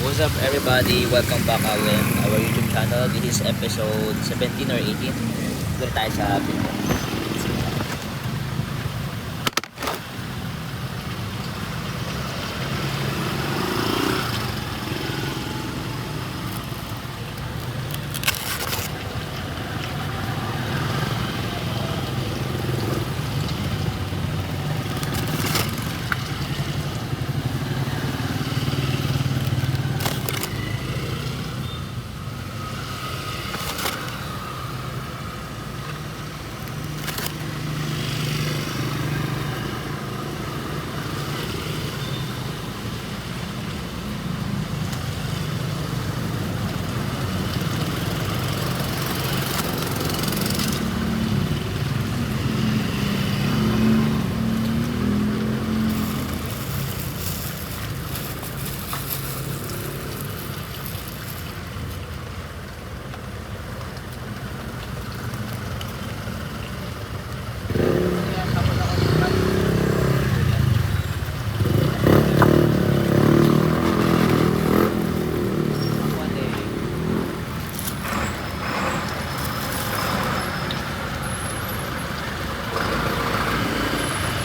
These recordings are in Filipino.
What's up everybody? Welcome back again our YouTube channel. This is episode 17 or 18. Dito tayo sa video.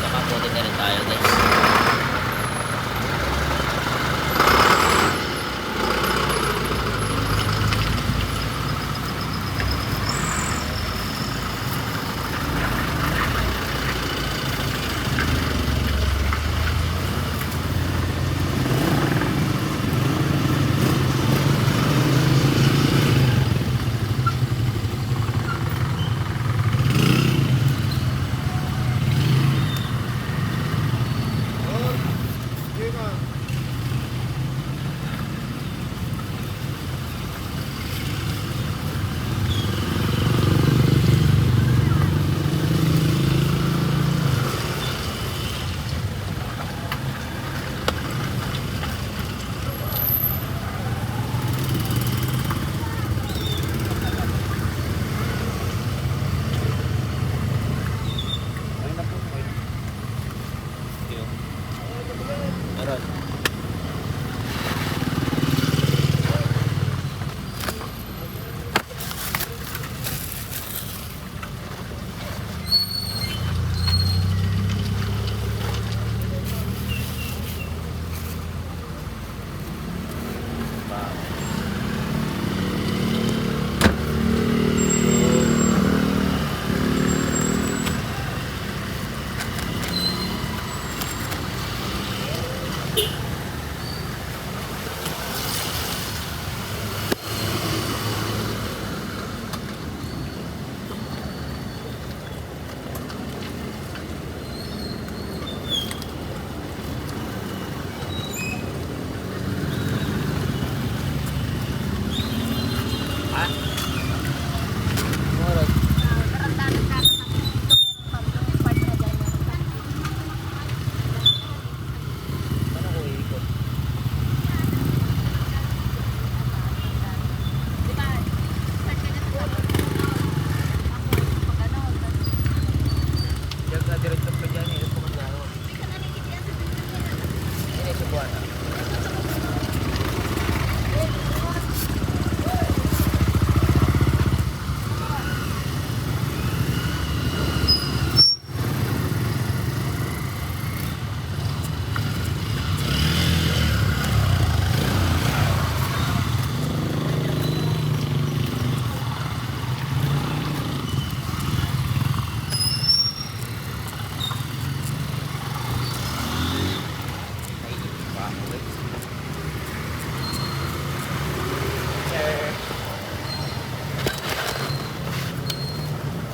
Nakapote na rin tayo guys. Meron.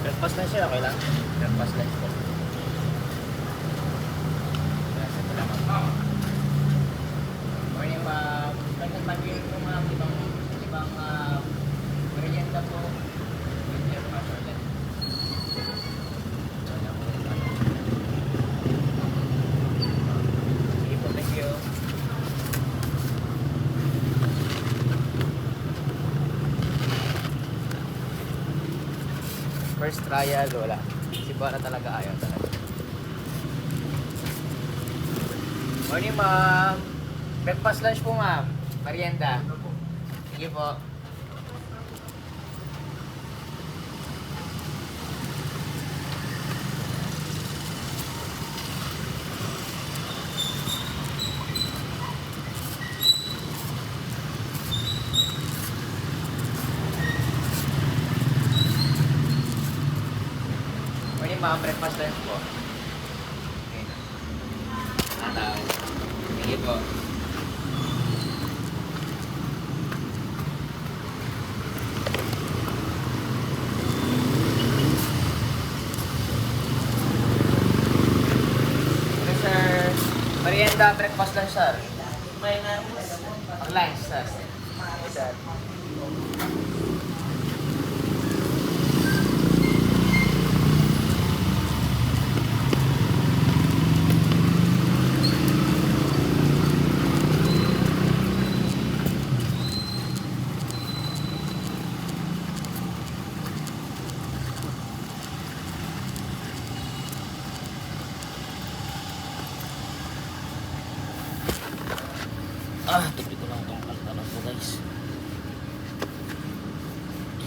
Breakfast lunch siya, okay lang? Breakfast lunch po. Morning ma'am. Pagkat mag-iwi po ma'am, ibang merienda po. Sige po, thank you. First trial, wala. Si Bara talaga ayaw talaga. Morning, ma'am. Breakfast lunch po, ma'am. Merienda. Sige po. Pwede mga breakfast lunch po. Okay. Ataw. Sige po. Okay, sir. Merienda, breakfast lunch, sir. Lunch, sir. Okay, sir. Tuloy ko lang itong kaltanan ko, guys.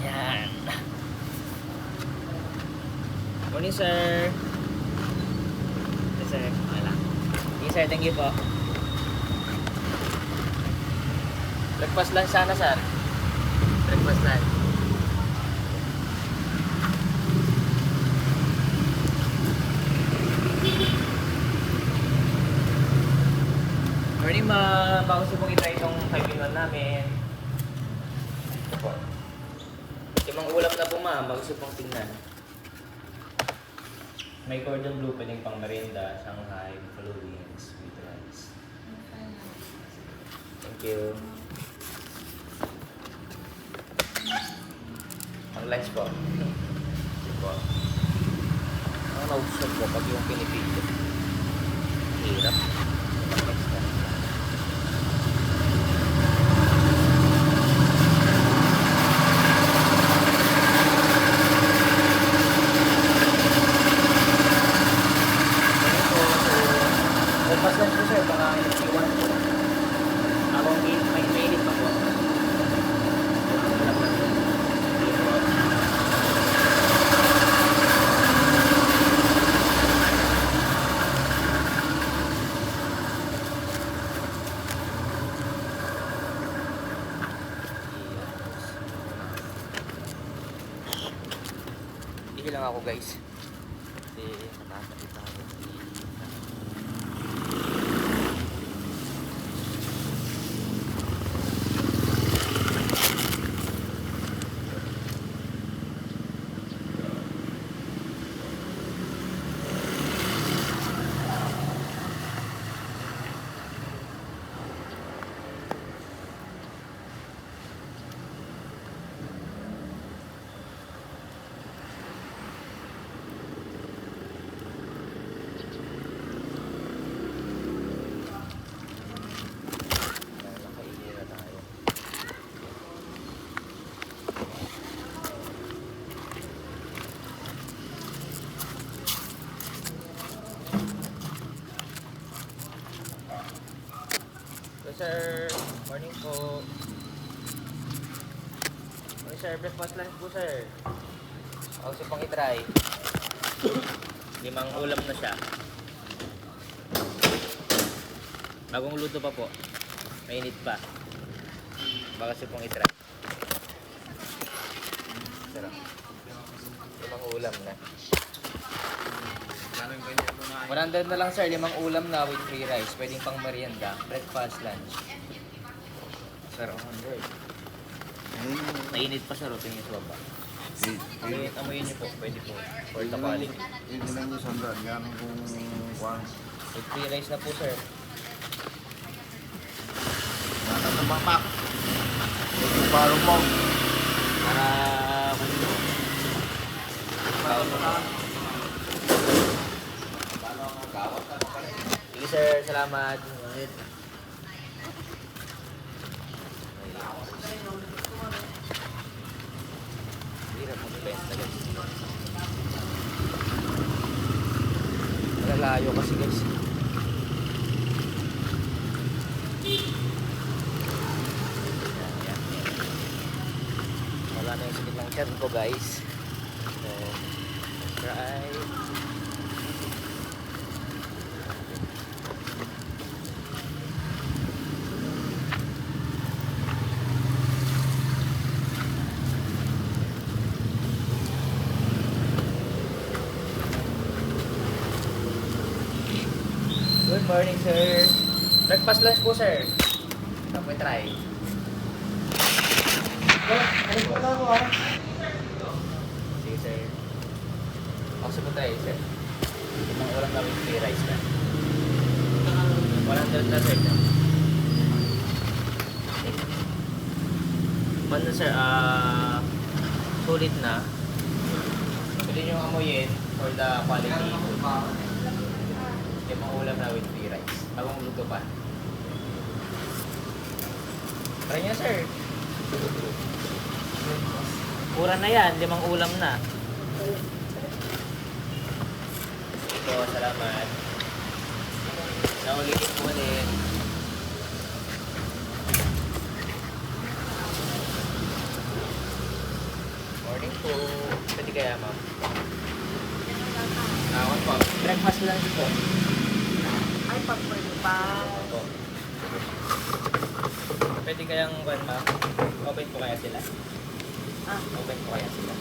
Yan. Morning, sir. Yes, sir. Okay lang. Yes, sir. Thank you po. Breakfast lunch sana, sir. Breakfast lunch. Morning, ma'am. Bago siya pong itry itong 5-in-1 namin. Ito po. Limang ulam na po, ma'am. Bago siya pong tingnan. May cordon bleu, pwedeng pang merienda, Shanghai, buffalo wings, with rice. Thank you. Ang lunch po. Ito po. Ang nausap po pag yung pinipili. Hirap. Next time. Breakfast lunch po, sir. Baka iwan po. Abang may mainit pa po. Hindi lang ako, guys. Kasi nakakapit ako. Sir, morning po. Morning, sir. Breakfast lunch po, sir. Ako siya pang itry. 5 ulam na siya. Bagong luto pa po. Mainit pa. Baka siya pang itry. Sarap. 5 ulam na. 100 na lang, sir. 5 ulam na with free rice. Pwedeng pang merienda. Breakfast, lunch. Sir, 100. Mainit pa, sir. Tingin sa baba. Amoyin niyo po. Pwede po. For the quality. Hindi lang yung sandal. Yan kung kuwan. With free rice na po, sir. Nata sa bapak. Yung parang mo. Para kung sige, sir. Salamat. Hirap mag-best na, guys. Malalayo kasi, guys. sakit ng tiyan ko guys. So, try. Good morning, sir. Breakfast lunch po, sir. Tapos try. Sige, sir. Ako po tayo, sir. Itong ulam namin free rice na. 100 na, sir. Paano, sir? Sulit na. Pwede nyo amuyin for the quality food. Yung ulam na with free rice. Bagong luto pa. Try nyo, sir. Mura na yan, 5 ulam na. Ito, salamat. Naulitin po ulit. Morning po. Pwede kaya, ma'am? Ako po. Breakfast lang po. Ay, pag-pwede pa. Opo. Pwede kayang, ma'am? Open po kaya sila? Open po kaya sila?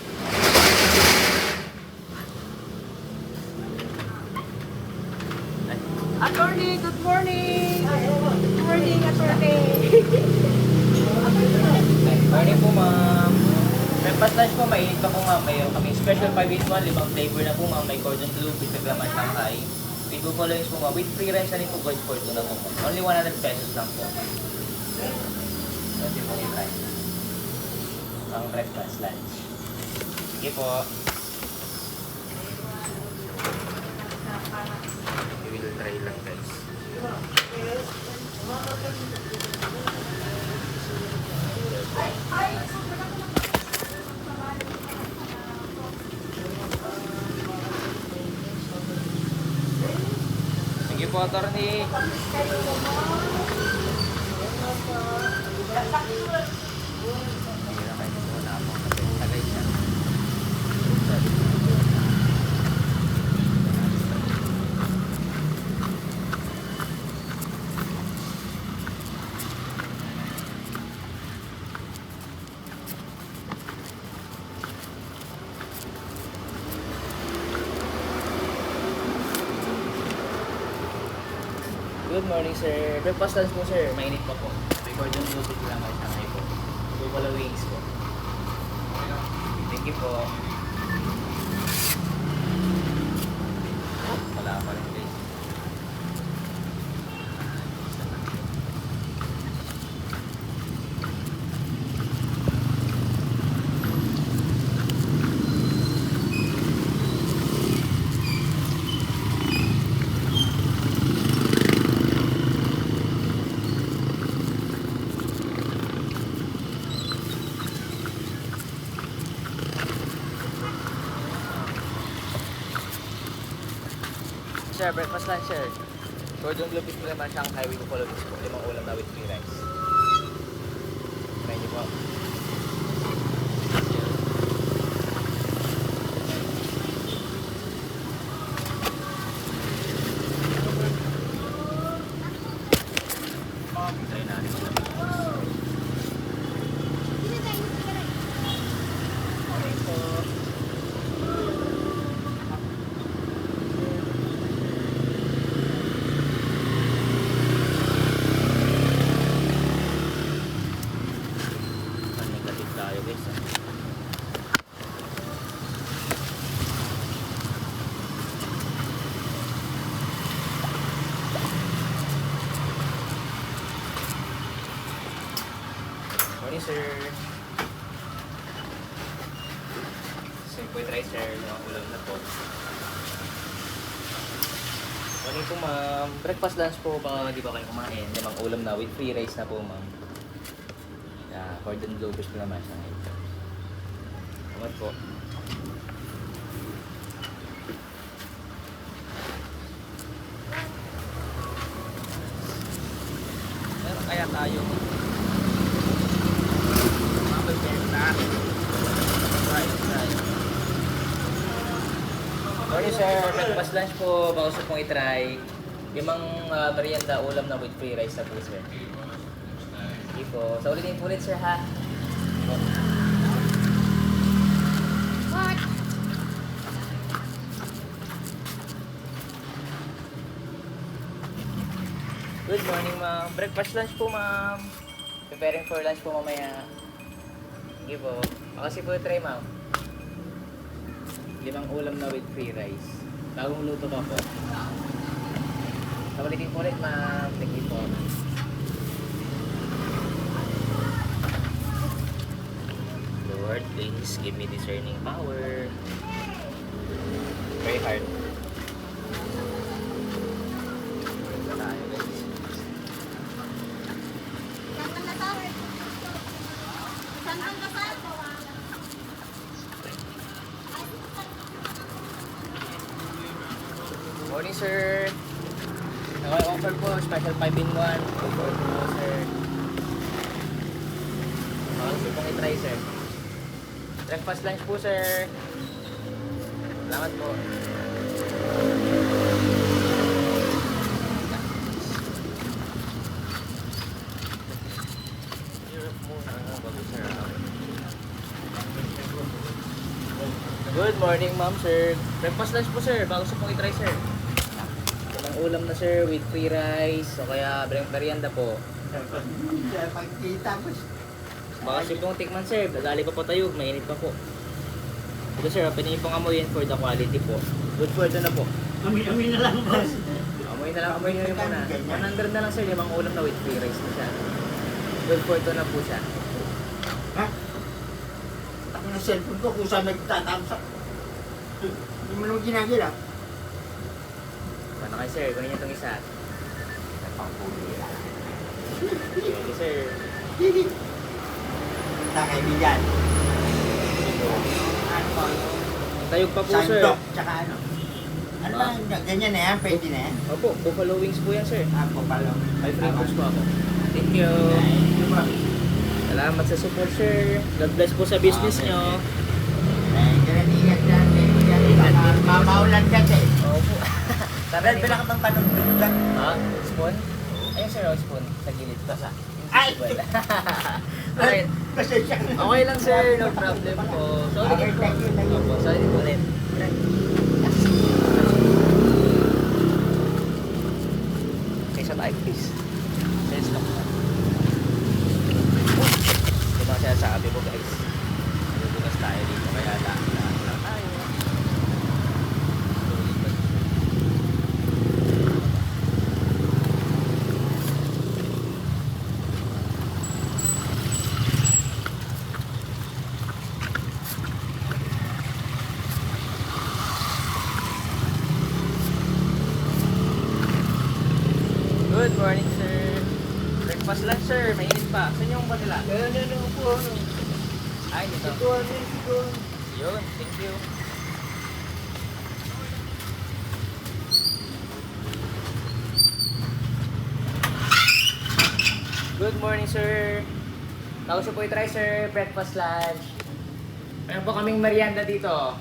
Ay. Attorney, good morning! Good morning, attorney! Morning po, ma'am. Breakfast lunch po, mainit pa po, ma'am. Mayroon kami special 5-in-1, 5 flavor na po, ma'am. May cordon bleu, with naglaman Shanghai. With buffalo wings po, ma'am. With free rice na rin po, good for 2 na po, ma'am. Only 100 pesos lang po. Pwede po i-try. Ang breakfast lunch. Sige po. We will try lang, guys. Sige po, attorney. Good morning, sir. Breakfast lunch po, sir. Mainit pa po. May cordon bleu with lamay Shanghai po. Buffalo wings po. Thank you po. Wala pa rin, guys. Sir, breakfast lunch, sir. Cordon bleu with lamay Shanghai with buffalo wings po. 5 ulam na with free rice. Try niyo po. Try natin sila. Okay po. Negative tayo, guys. Morning, sir. Simple rice, sir. Mga ulam na po. Morning po, ma'am. Breakfast lunch po ba? Di ba kayo kumain? 5 ulam na with free rice na po, ma'am. Yeah, cordon bleu fish po naman siya ngayon. Salamat po. Meron kaya tayo mga benta? breakfast lunch po, baka gusto pong itry. Limang merienda, ulam na with free rice na po, sir. Sige po. Sa ulitin po ulit, sir, ha? Po. Good morning, ma'am. Breakfast lunch po, ma'am. Preparing for lunch po mamaya. Sige po. Kasi po try, ma'am. Limang ulam na with free rice. Bagong luto pa po. Sabalitin po ulit, ma'am. Thank you po. Lord, please give me discerning power. Very hard. Tayo, guys. Morning, sir. Naka-offer po, special 5 in 1. Offer po, sir. Gusto pong itry, sir. Breakfast lunch po, sir. Salamat po. Good morning, ma'am, sir. Breakfast lunch po, sir. Bago gusto pong itry, sir. Walang ulam na, sir, with free rice. O kaya merienda po. Pagkita mo. Baka kasi pong tikman, sir. Dadali pa po tayo. Mainit pa po. Ito, sir. Pwede niyo pong amuyin for the quality po. Good for ito na po. Amin na lang, boss. Amoy na lang. Amoy nyo muna. 100 na lang, sir. Limang ulam na with free rice na siya. Good for ito na po siya. Ha? Ako ng cellphone ko kung saan nagtatamsak. Hindi mo naman ginagila. Paano kayo, sir? Kunin niyo itong isa. Napapulira. Sige, sir. Hindi. Kaibigan. Ano ba? Tayog pa po, sir. Sandok, tsaka ano. Ano ba? Ganyan na yan? Pwede na yan? Opo, buffalo wings po yan, sir. Ako pala. May free foods po ako. Thank you. Salamat sa support, sir. God bless po sa business nyo. Ingat natin. Baka mamaulan kasi. Opo. Dahil pala ka bang panunod ka? Ha? Spoon? Ayun, sir, oh, spoon. Sa gilid. Basa. Ay! Okay. Pasensya ka. Okay lang, sir. No problem po. Sorry Okay, po. thank you, thank you. Opo, sorry po ulit. Okay, sa tayo, please. Sense lang po. Ito ba sinasabi ko, guys? Nagugugas tayo dito, kaya lang tayo. Good morning, sir. Breakfast lang, sir. Mainit pa. Saan yung kanila? Ano po? Ay, dito. Ito. Yun, thank you. Good morning, sir. Tapos po i-try, sir. Breakfast, lunch. Meron po kaming merienda dito.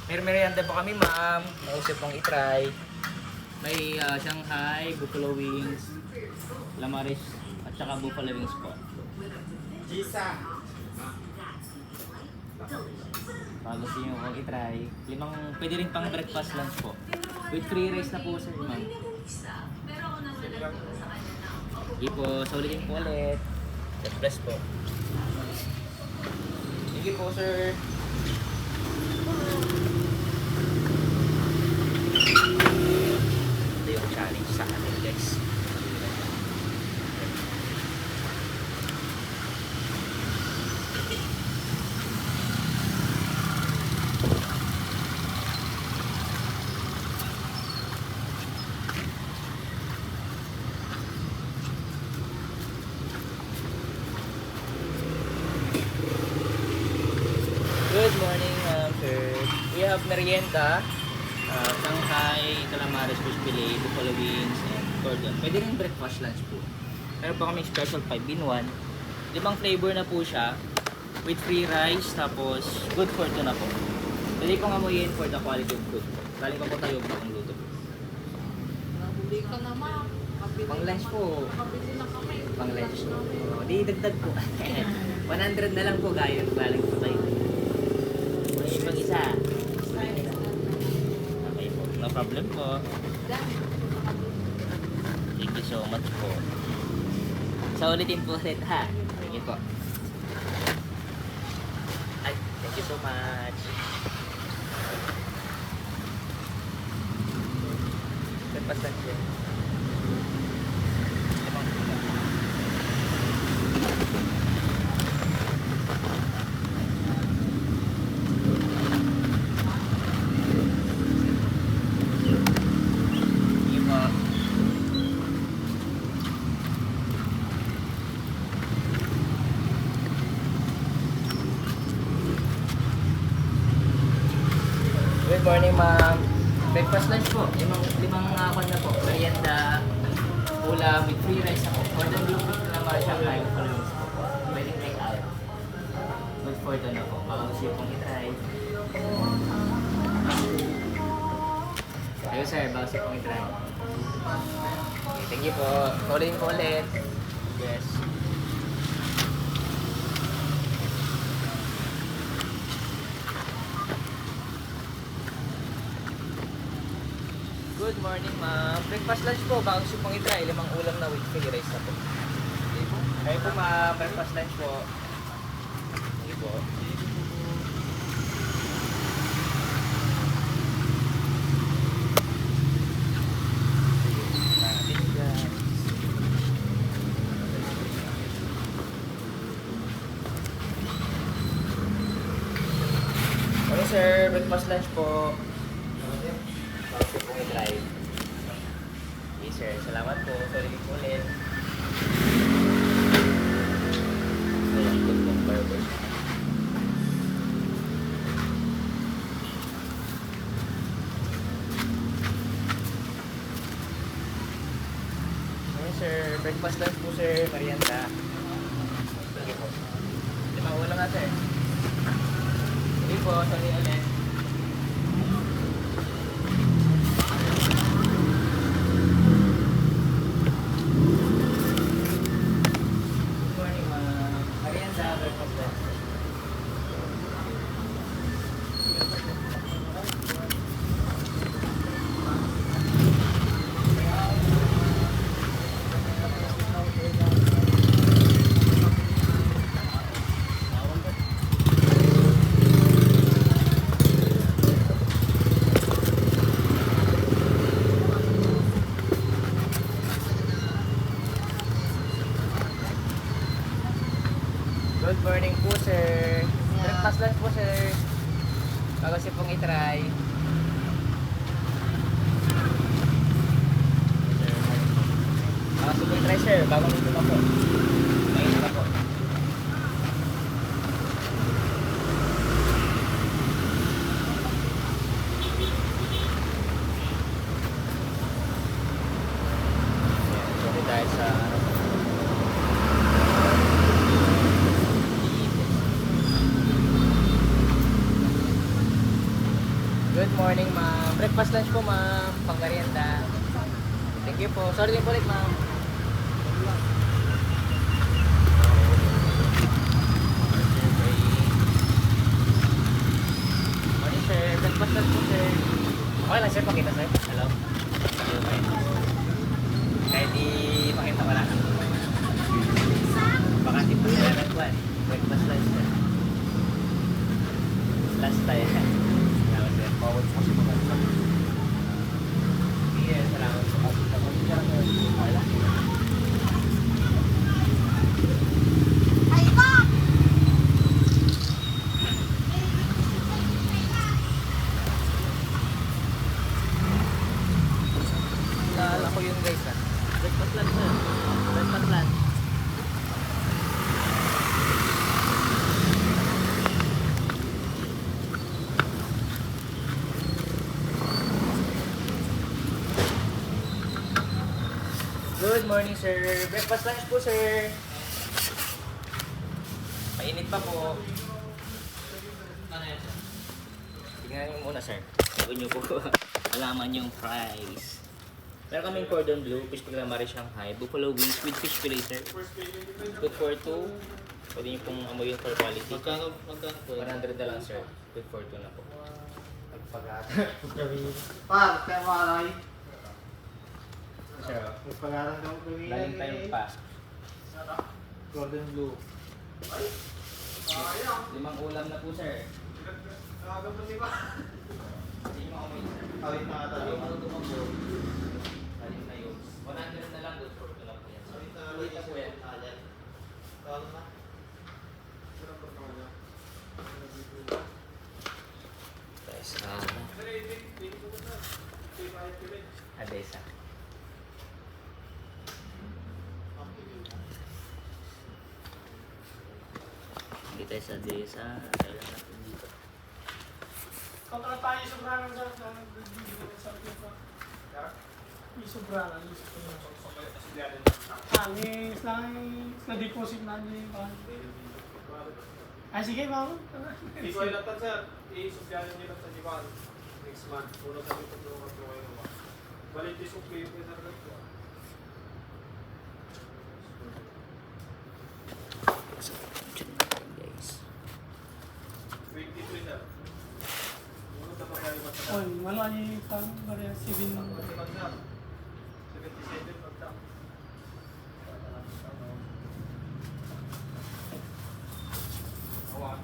May merienda po kami, ma'am. Nausap pong i-try. May Shanghai, buffalo wings, lamaris, at saka buffalo wings po. Gisa. Pag gusto nyo kong i-try, pwede rin pang breakfast lunch po. With free rice na po, sir, ma'am. Sige po, sa ulitin po ulit. God bless po. Sige po, sir. Ito yung challenge sa atin, guys. Good morning, sir. We have merienda, Shanghai, calamares, fish fillet, buffalo wings, and cordon. Pwede rin breakfast lunch po. Meron pa kami special 5 in 1. 5 flavor na po siya with free rice, tapos good for two na po. Dali ko nga mo yun for the quality of food. Dali ko po tayo bagong luto. Nahuli ka na, ma'am. Kabili Pang lunch po. Kabili na kami. Pang lunch. Di dagdag po. 100 na lang po gayon. Galing po tayo. May ibang isa. Okay po. No problem po. Thank you so much po. Sa ulitin po ulit ha. Thank you po. Ay, thank you so much. Pasan siya. Good morning, ma'am. Breakfast lunch po. Limang kwan na po. Merienda, ulam with free rice ako. Order blue food na naman siya kayo for lunch po. Pwedeng take out. Good for ito na po. Baka gusto yung pong itry. Ayun sir, baka gusto pong itry. Okay, thank you po. Tuloyin po ulit. Yes. Good morning, ma'am. Breakfast lunch po. Baka gusto pong itry. Limang ulam na with free rice na po. Okay po. Ayun po, ma'am. Breakfast lunch po. Okay po. Okay, sir. Breakfast lunch po. Bakit po i-try? Okay, sir. Salamat po. Sorry po ulit. Ayan, good pong burger. Okay, sir. Breakfast lunch po, sir. Merienda. Sige po. Limang ulam na, sir. Sige po. Sorry ulit. Good morning po, sir. Breakfast lunch po, sir. Bago siya pong itry. Bago siya pong itry, sir. Bago nito pa po. Mainit pa po. Sorry dahil sa good morning, ma'am. Breakfast lunch po, ma'am. Pang merienda. Thank you po. Sorry din po ulit, ma'am. Morning, sir. Breakfast lunch po, sir. Okay lang, sir. Pakita, sir. Hello. Okay. Kahit ipakita wala. Baka di po sila nagwan. Breakfast lunch, sir. Last time. Bawal po si mga ito. Yes, salamat po. Wala. Ay, ba! Naalala ko yun, guys, ha. Breakfast lunch, sir. Breakfast lunch. Good morning, sir. Breakfast lunch po, sir. Mainit pa po. Tingnan Tingnan niyo muna, sir. Bago niyo po alaman yung price. Meron kaming cordon bleu, fish calamari Shanghai, buffalo wings with fish fillet, sir. Good for 2. Pwede niyo pong amoy yung for quality. Magkano 100 na lang, sir. Good for 2 na po. Pa, kaya maray. Sir, Pag-aral daw kami. lalim tayo pa. Golden Blue. 5 ulam na po, sir. Hindi mo amoy, sir. Awit na ata. Lalim na yun. 100 na lang, good for 2 na po yan. Awit na Ulit na po yan. Tawag na. Adesa. Hindi tayo sa Adesa. Kailan natin dito. Kontra tayo sobrang sa sobrang anis lang na deposit na niya yung ay sige mama Ikaw ay laptan sir, i-susyalan niyo lang sa Jivan next month. Una sa ito po kayo naman. Balik yung sukli yung sir ko. Guys. 23 sir. Una sa pagkayo ba sa oy wala niya yung pang bariya 7 77 pagka. Awan.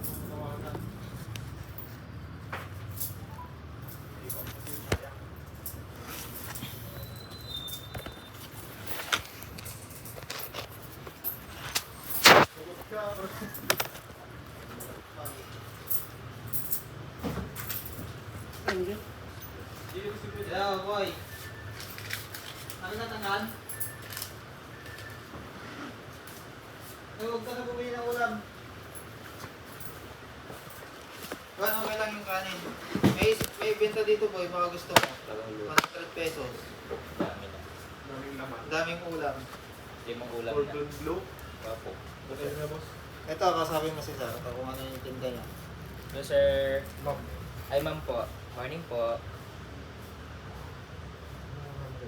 hindi Hello, boy. Ano na tangan? Huwag ka na bumili ng ulam. Kuhan, okay lang yung kanin. May benta dito, boy. Baka gusto mo. Talong luto. 100 pesos. Dami na. Daming laman. Ang daming ulam. 5 ulam na. Golden Blue. Opo. Okay na boss. Ito, kasabi mo si Sir. Ito kung ano yung tinda niya. No, sir. Ma'am. Ay, ma'am po. Morning po.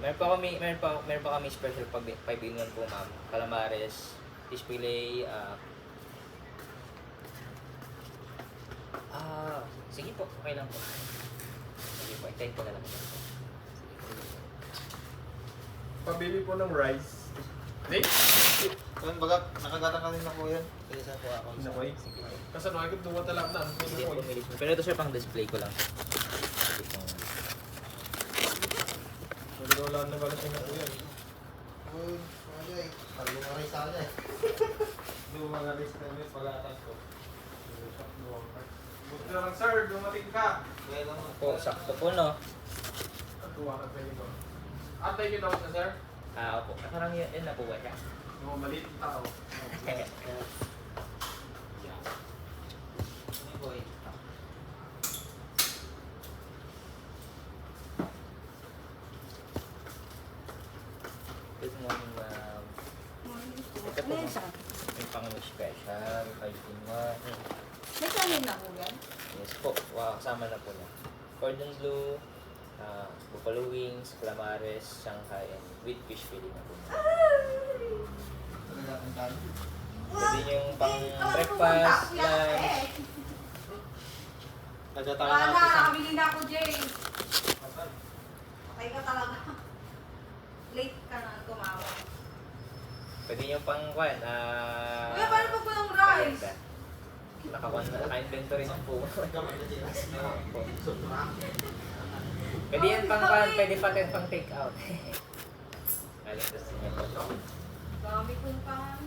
Meron pa kami special pag-ibingan po, ma'am. Calamares, fish fillet, sige po, okay lang po. Sige po, i-type ko na lang. Pabili po ng rice. Hindi? Kuhan, baga, nakagatang ka rin na po yan. Kaya saan po ako. Inakoy? Sige po. Kasi ano, ay duwa talang na. Hindi po bumili. Pero ito sir, pang display ko lang. Sige po. Nagdawlaan na pala siya na po yan. Uy, ano eh. Talong aray sa akin eh. Mga rice na yun, pag-aatas ko. Buti na lang sir, dumating ka. Kaya lang Po, sakto po, no? Tuwa ka tayo ko. Antay niyo daw na sir? Opo. Parang yun na po ba siya? Mga maliit na tao. Ano boy? Good morning, ma'am. Ito po, ma'am. Yung pang special, 5-in-1. May kanin na po yan? Yes po, wow, kasama na po na. Cordon bleu, buffalo wings, calamares, Shanghai, and with fish fillet na po. Talaga ang dami. Pwede yung pang breakfast, lunch. Nagtataka Wala, natin sa... nakabili na ako, Jay. Patay ka talaga. Late ka na tumawa. Pwede yung pang kwan, Kuya, paano pag walang rice? Naka-inventory na po. Po. Sobra. Pwede yan pang kwan, pwede pa rin pang take out. Alam ko sa inyo po. Dami kong paano.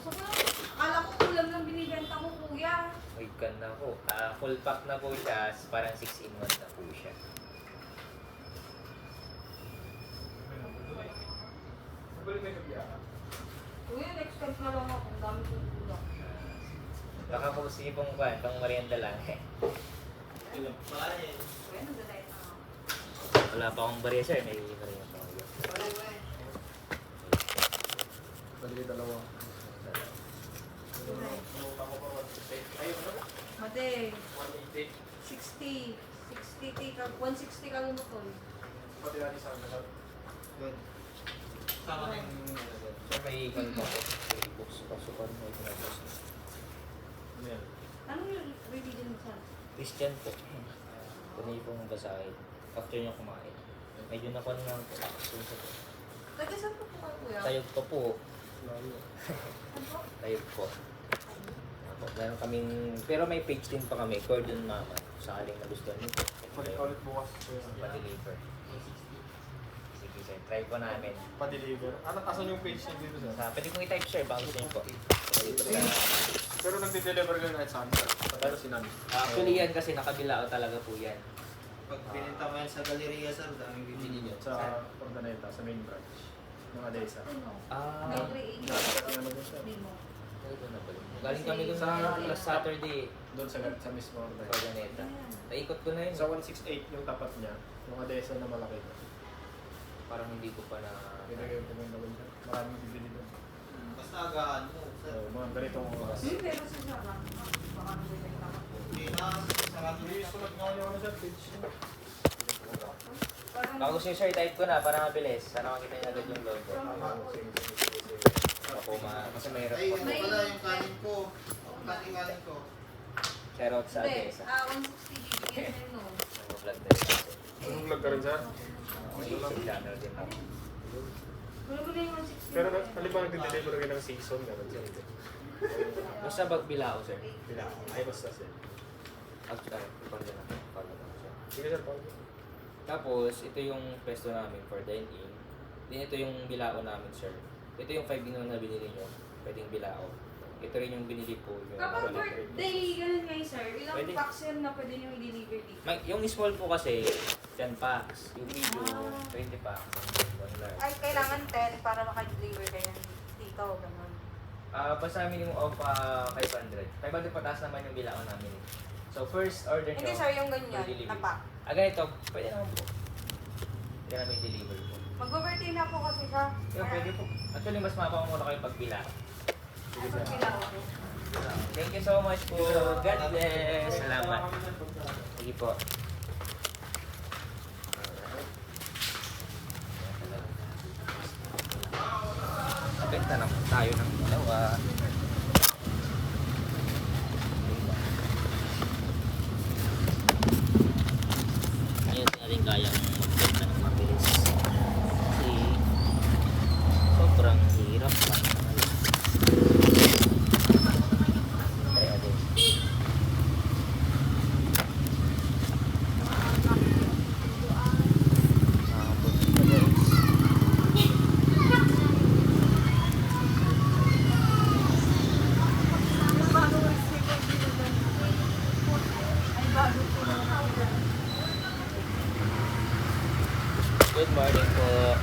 Gusto ko lang, akala ko kulang lang binibenta ko, kuya. Wait ka na po. Full pack na po siya, parang 6-in-1 na po siya. Balik na yung biyahe. Kuya, next time na lang ako. Ang dami kong kulang. Baka po sige pong kwan, pang merienda lang. Ilang pa eh. Kuya, nagdadayat na ako. Wala pa akong barya sir, may barya pa ako. Pare, pare. Balik dalawa. Kuya. Ayun, Mate, 180. 60. 60 ka, 160 ka mo to. Pati natin sa akin. Doon. Sama na yung sir, may ikon pa po. May books pa. Super mo ito na boss. Yan. Anong yung religion mo sa? Christian po. Tunay pong basahin. After niyo kumain. Medyo nakuha lang po. Sunso po. Taga saan po po kayo, kuya? Tayog pa po. Layo. Ano po? Tayog po. Apo, meron kaming, pero may page din pa kami. Cordon Mama. Sakaling nagustuhan niyo po. Balik ulit bukas. Pa-deliver. Sige sir, try po namin. Pa-deliver. Ano, asan yung page niya dito, sir? Pwede kong i-type sir, baka gusto niyo po. Dito sa... Pero nagde-deliver ka kahit saan, sir. Pero sinami. Actually yan kasi nakabilao talaga po yan. Pag pininta mo yan sa galeria, sir, daming bibili niyo. Sa Ordaneta, sa main branch. Ng Adesa. Ano? Ah, May create. Ano ba, sir? Hindi mo. ito na pala. Galing kami dun Sa- sa last Saturday. Doon sa mismo Ordaneta. Organeta. Naikot ko na yun. Sa 168 yung tapat niya, yung Adesa na malaki. Parang hindi ko pa na... Pinagay ko ng doon, sir. Maraming bibili doon. Basta agaan mo, So, sir. mga ganitong oras. Hindi, pero sa sarang. Baka nabay tayo takot. Hindi na, sarado Hindi, sulat nga niyo ano, sir, page niya. Parang... Baka gusto nyo sir, type ko na para mabilis. Sana makita nyo agad yung logo. Ako kasi mahirap Ay, po. ano pala yung kanin ko. Ang kanin ko. Shoutout sa Hindi, Adesa. 160 bibigyan sa'yo, no? Nag-vlog na rin kasi. Anong vlog ka rin, sir? May YouTube channel din ako. Wala mo na yung 160. Pero halimbawa nagde-deliver kayo ng season, gano'n, sir. Basta bagbilao sir. Bila, ay basta, sir. Actually, ipon din ako. Follow ko sir. Sige, sir, Paul. Tapos, ito yung pwesto namin for dine-in. Then ito yung bilao namin sir. Ito yung 5 ginawa na binili nyo. Pwedeng bilao. Ito rin yung binili po. Yung Kapag birthday, ganun ngayon, sir, ilang Pwede. packs yan na pwede nyo i-deliver dito? Yung small po kasi, 10 packs. Yung medium, Ah. 20 packs. One large. Ay, kailangan 10 para maka-deliver kayo dito, ganun. Basta minimum of 500. 500 pataas naman yung bilao namin. So, first order nyo. Hindi, sir, yung for ganyan, delivery. na pack. Ganito. Pwede naman po. Pwede namin deliver po. Mag-birthday na po kasi siya. Yeah, pwede po. Actually, mas mapakamura kayo pag bilao. Ay, pag kailangan ko. Thank you so much po. God bless. Salamat. Sige po. Benta naman tayo ng dalawa. Ngayon na rin kayang magbenta ng mabilis. Kasi sobrang hirap pa. Kaya din. Good morning po.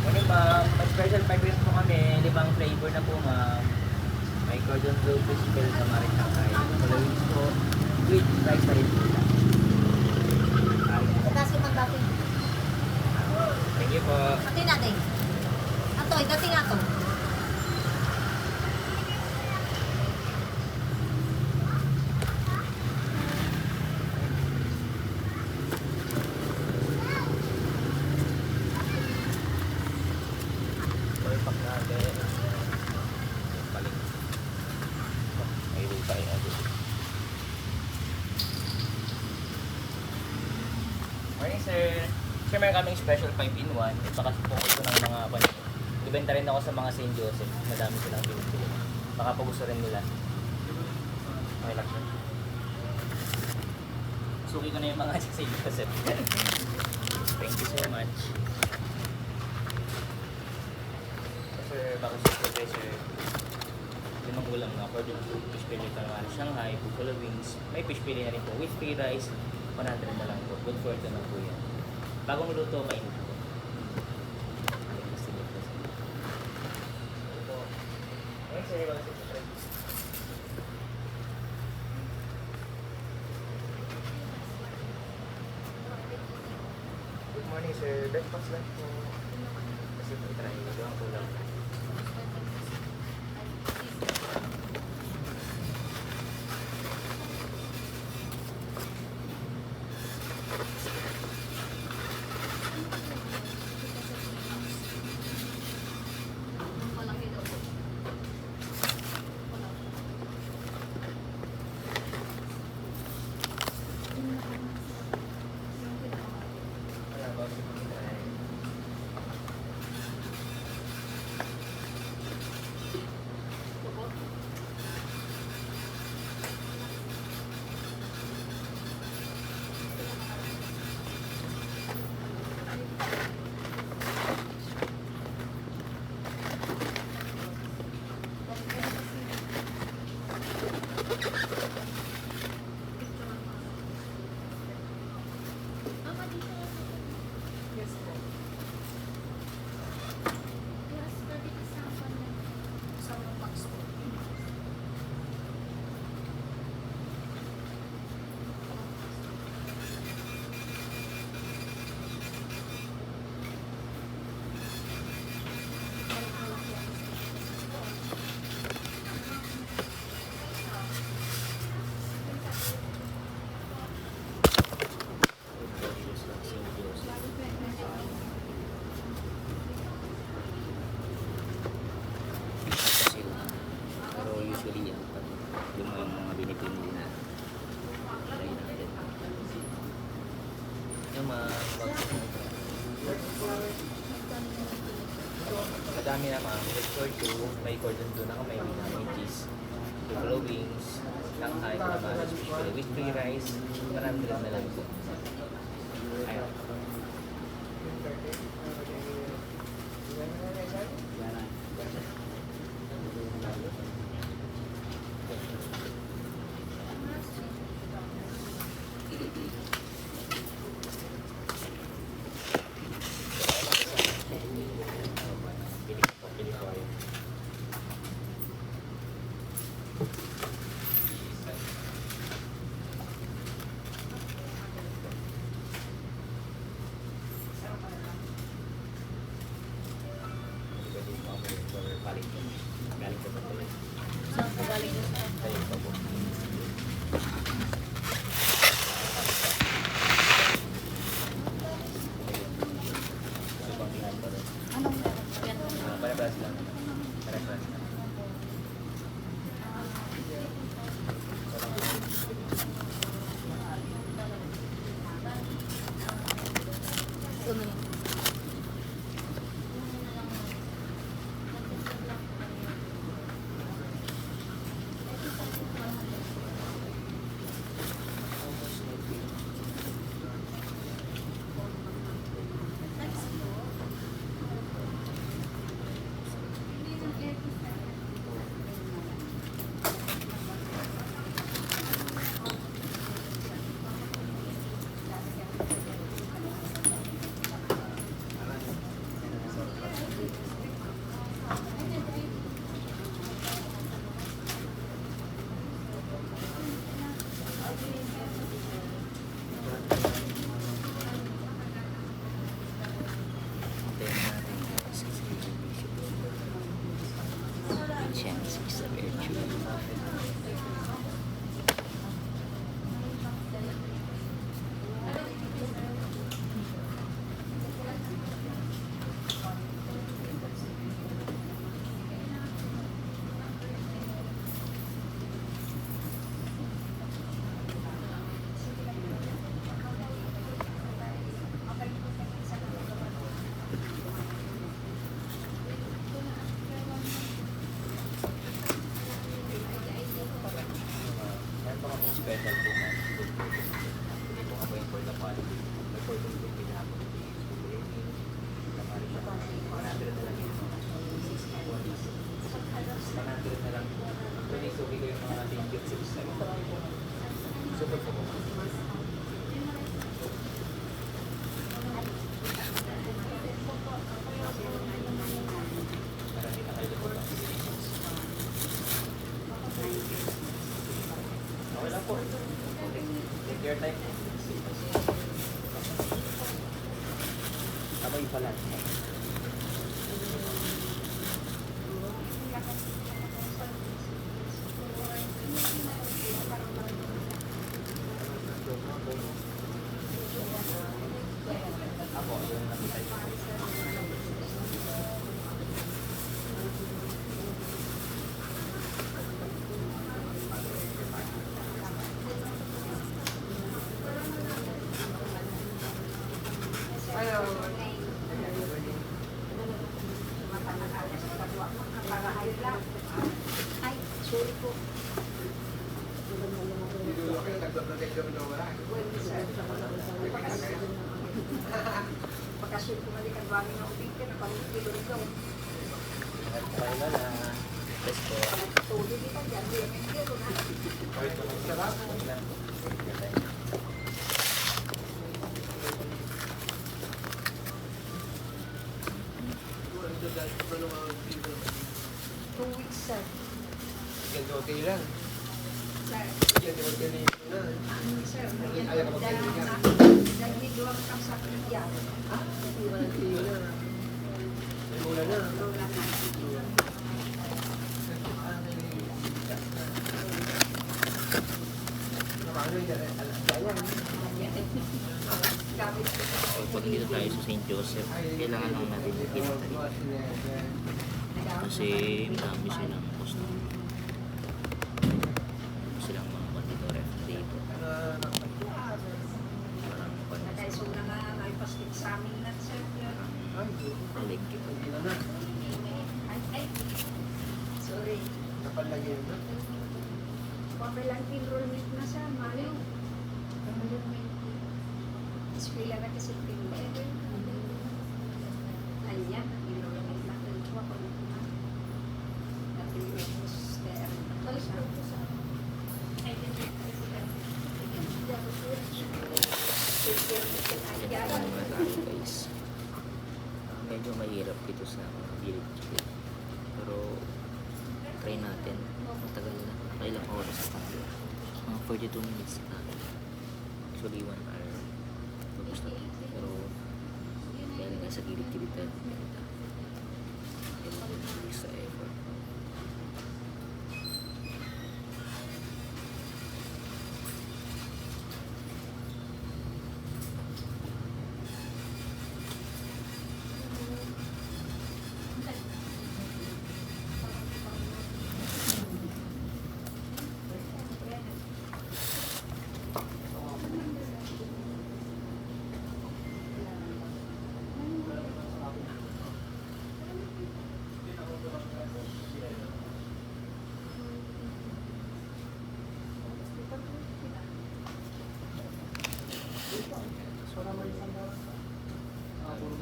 Morning ma'am. May special package po kami. 5 flavor na po ma'am. May cordon bleu fish bell sa Marie Shanghai. Followings po. With rice na rin po lang. Pagkas yung magdating. Thank you po. Pati natin. Atoy, dating ato. Palpak natin. Paling. May lupa yung agad. Morning sir. Sir, meron kaming special 5-in-1. At saka po ito ng mga panito. Ibenta rin ako sa mga St. Joseph. Madami silang pinipili. Baka po gusto rin nila. Okay lang sir. Suki ko na yung mga sa St. Joseph. Thank you so much. Sir, baka sir, sir. 5 ulam na. Cordon bleu, fish fillet calamari Shanghai, buffalo wings. May fish fillet na rin po with free rice. 100 na lang po. Good for ito na po yan. Bagong luto, mainit po. Ay, mas tingin po sir. Ito po. Ay, sir, baka sir. Good morning ni sir, breakfast lang po. Kasi po try ito ang ulam. Wala ba ako kumain? Kasi, pero usually yan, pag yung mga binibili na try natin. Yung mga madami na mga cord 2, may cordon doon ako, may cheese, buffalo wings, Shanghai naman, especially with free rice, 100 na lang po. Ayun. Galing ko pa pala. Saan po galing yun? Galing ko po. Subang tingnan pa rin. Anong yan? Pare-paras lang. Pare-paras lang. Ano yun? Chance is a virtue. Meron pa kami special po na hindi po ako yung for the quality. May for the quality na ako. Lamari siya. 100 na lang yun. 100 na lang po. Pero isubi ko yung mga thank you tips na ito. Super po po. Para hindi na kayo lumabas. Okay lang po. Take your time. Okay pala. Ako, yung nakita ko. Ay, sorry po. Bakasyon ko mali kang bami ng ubig ka na pamilyo ito. Try na na. Let's go. Tuloy kita dyan. Hindi ko na. Wait lang. Two weeks, sir. Okay lang. Sir. Galing na. Sir. Ayaw ka magkaibigan. Nagbiduwang kang sa India. May mula na. Lola na. Gamit ko. Pag dito tayo sa St. Joseph, kailangan lang natin makita dito. Kasi marami silang customer. Marami silang mga konditor dito. Parang Nakaisuna nga naipastik sa amin na, sir. balik ito. Ay. Sorry. Napalagay mo. Papalang enrollment na sa Mayo. Eskwela na kasi pinag. Anya, enrollment na. Ito ako na. Napiligos there. Balik ko po sa Yan ang mga tayo guys. Medyo mahirap dito sa gilid-gilid. Pero try natin. Matagal na. Kailang oras na tayo. Mga 42 minutes na tayo. Actually 1 hour. Tapos na tayo. Pero dahil nga sa gilid-gilid tayo. Kailangan natin sa effort.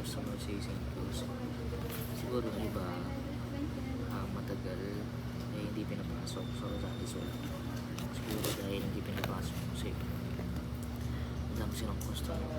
Customer sa St. Joseph. Siguro yung iba matagal eh hindi pinapasok sa Rosales wala. Siguro dahil hindi pinapasok kasi alam silang customer.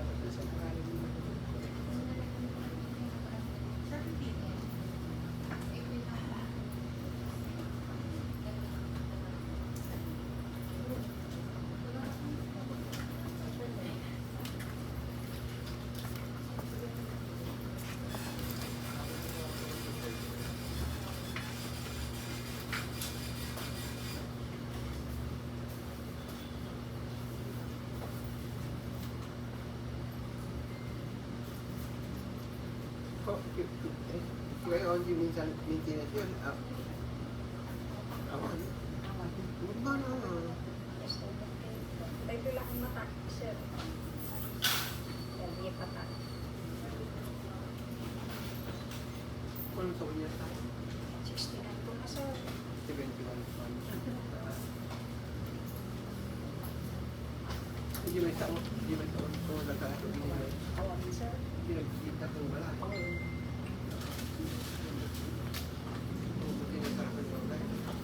Kaya on yung minsan maintenance yun. Awan. Ba na? Ito lang ang mata, sir. Hindi pata. Kung sa unya sa 69 po na, sir. 71. Hindi may tao. Hindi may tao. Kung nagkakaroon din may Awan, sir. pinagkita kong wala.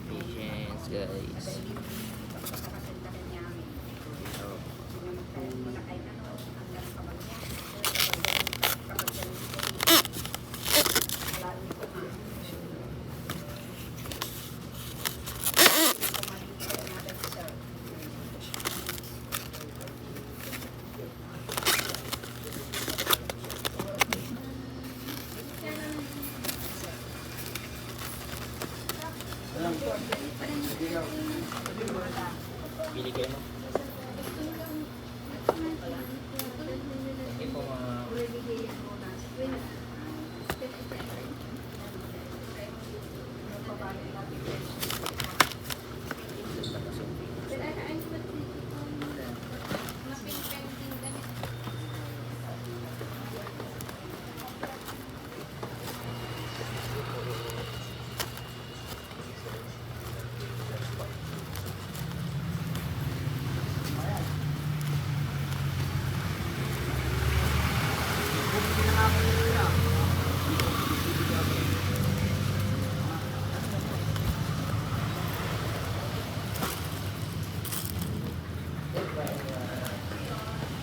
Patience guys.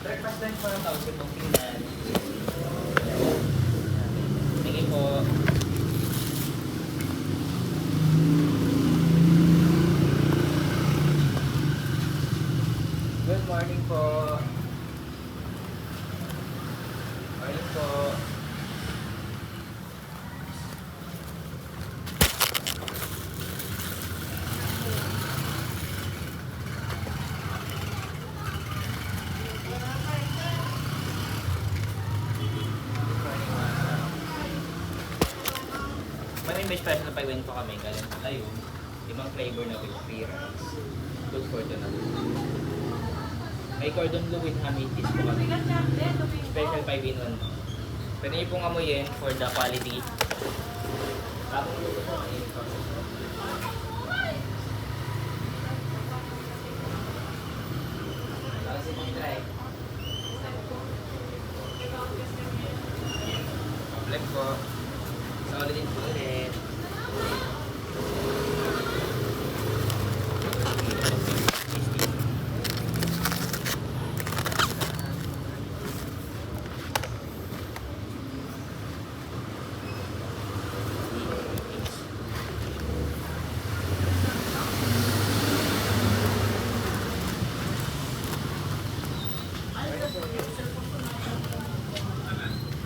Breakfast lunch po ng tawag itong tingnan. Tingin po. Good morning po. Morning po. May special na pagawin po kami, galing po tayo. Ibang flavor na with free rice. Good for the natin. May cordon bleu with ham and cheese po kami. Special 5 in 1. Pwede niyo pong amuyin for the quality. Tapos luto po kami. Tapos yung try. Problem po. Solid din po ulit.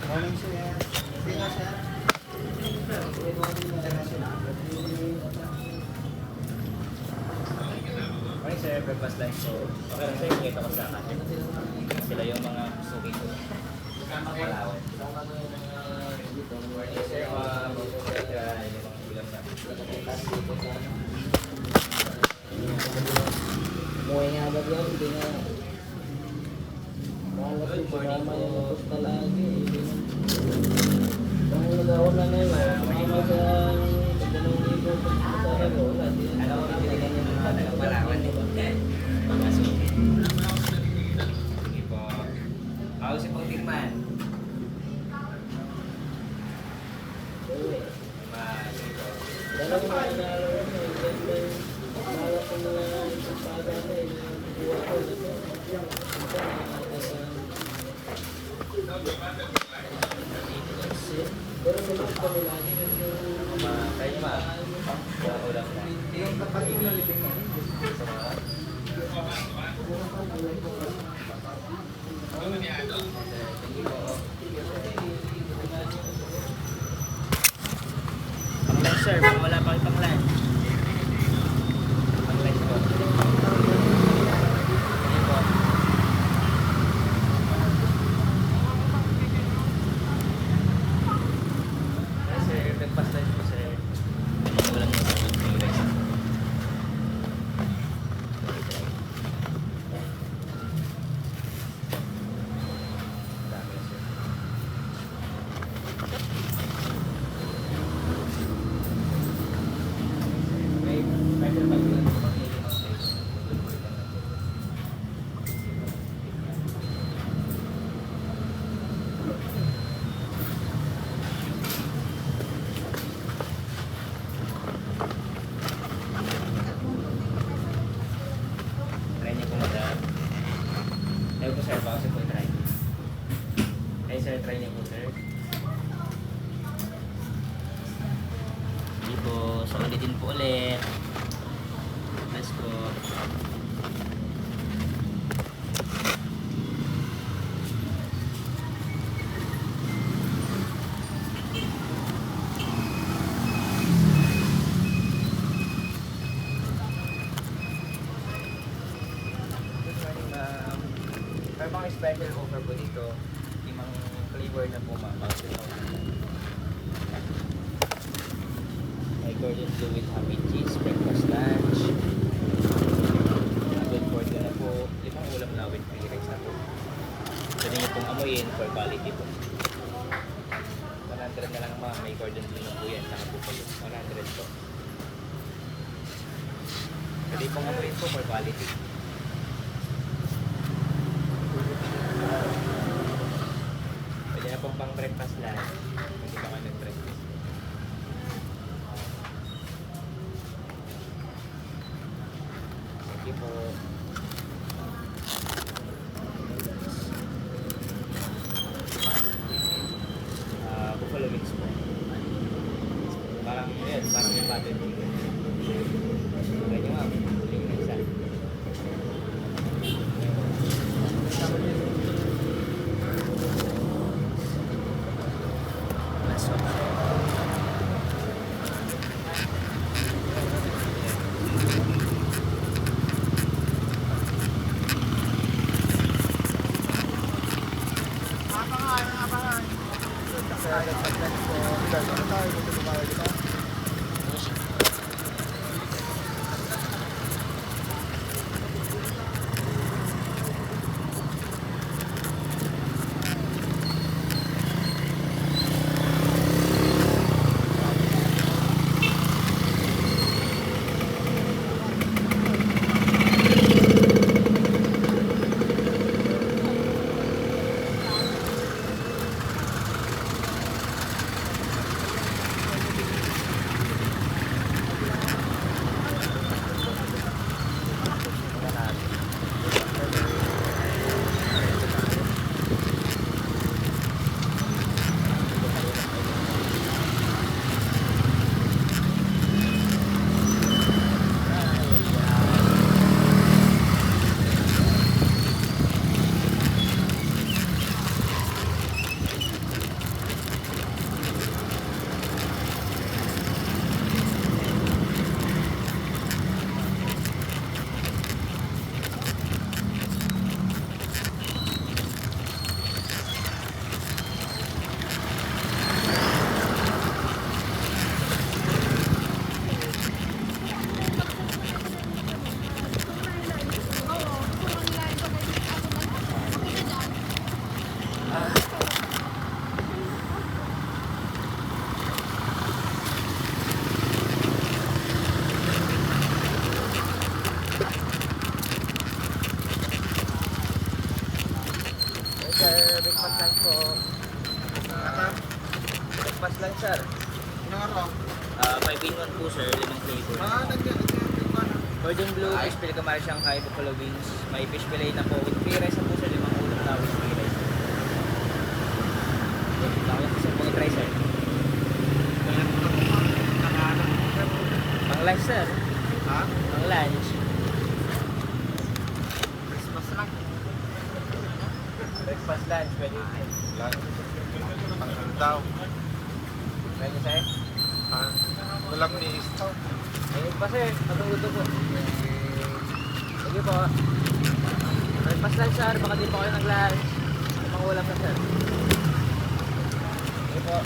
Morning, sir. Hindi nga, sir. Okay sir, breakfast lunch po. Okay lang sir, kita ko sa akin. Sila yung mga suki ko. Palawan. Morning sir, ma'am. Sir, yung mga ulam na. Umuwi nga agad yan, hindi na. Mahalap Good yung morning sinama po. yung gusto lagi. Kung nagawa na na yun, mama sa pagdalawang libo, pagdalawang libo, wala. Ano ko na binigyan niyo ng mga taga-Palawan eh. Mga suki. Sige po. Ako si Pang Tirman. Sige po. Dalawang mga inaalala mo, mahalap ko na isang paga na eh, buwa ko na to. Pero naman kami lagi Kayo ma. Wala ulam na. yung kapatid na living na Sa mga. Sige po. Pang lunch sir, pang wala pang pang lunch. Pang lunch po. Sige po. Yes sir, breakfast lunch po sir. Walang yung food free rice. Dami sir. May special pagkain po pag limang pesos. Try niyo po madam. Ayaw po sir, baka po try. Ay sir, try niyo po sir. Hindi po, so ulitin po ulit. Let's go. Good morning ma'am. May mga special offer po dito. Limang flavor na po ma'am. May cordon bleu with ham and cheese, breakfast lunch. Good for na po. Limang ulam na with free rice na po. Pwede niyo pong amuyin for quality po. 100 na lang ma'am. May cordon bleu na po yan. Saka po po yun. 100 po. Pwede pong amuyin po for quality. Pwede na pong pang breakfast Lahat. Hindi pa kayo nag-practice. Sige po. Buffalo wings po. Parang yun, parang yung butter chicken. Ganyan nga, huling na isa. Last one. Sir, breakfast lang po. Breakfast lang, sir. Ano nga raw? 5 in 1 po, sir. 5 flavor. Nagyan ko na. Cordon bleu, fish fillet calamari Shanghai, buffalo wings. May fish fillet na po with free rice na po, sir. 5 ulam na with free rice. Bakit sir, mga try, sir? Pang lunch, sir. Ha? Pang lunch. Christmas lang. Breakfast, lunch, pwede. Ang daw. Pwede, sir? Ha? Walang niis to. Ayun pa, sir. Matuluto po. Sige po. Breakfast lunch, sir. Baka di pa kayo nag-lunch. Mga ulam na, sir. Sige po.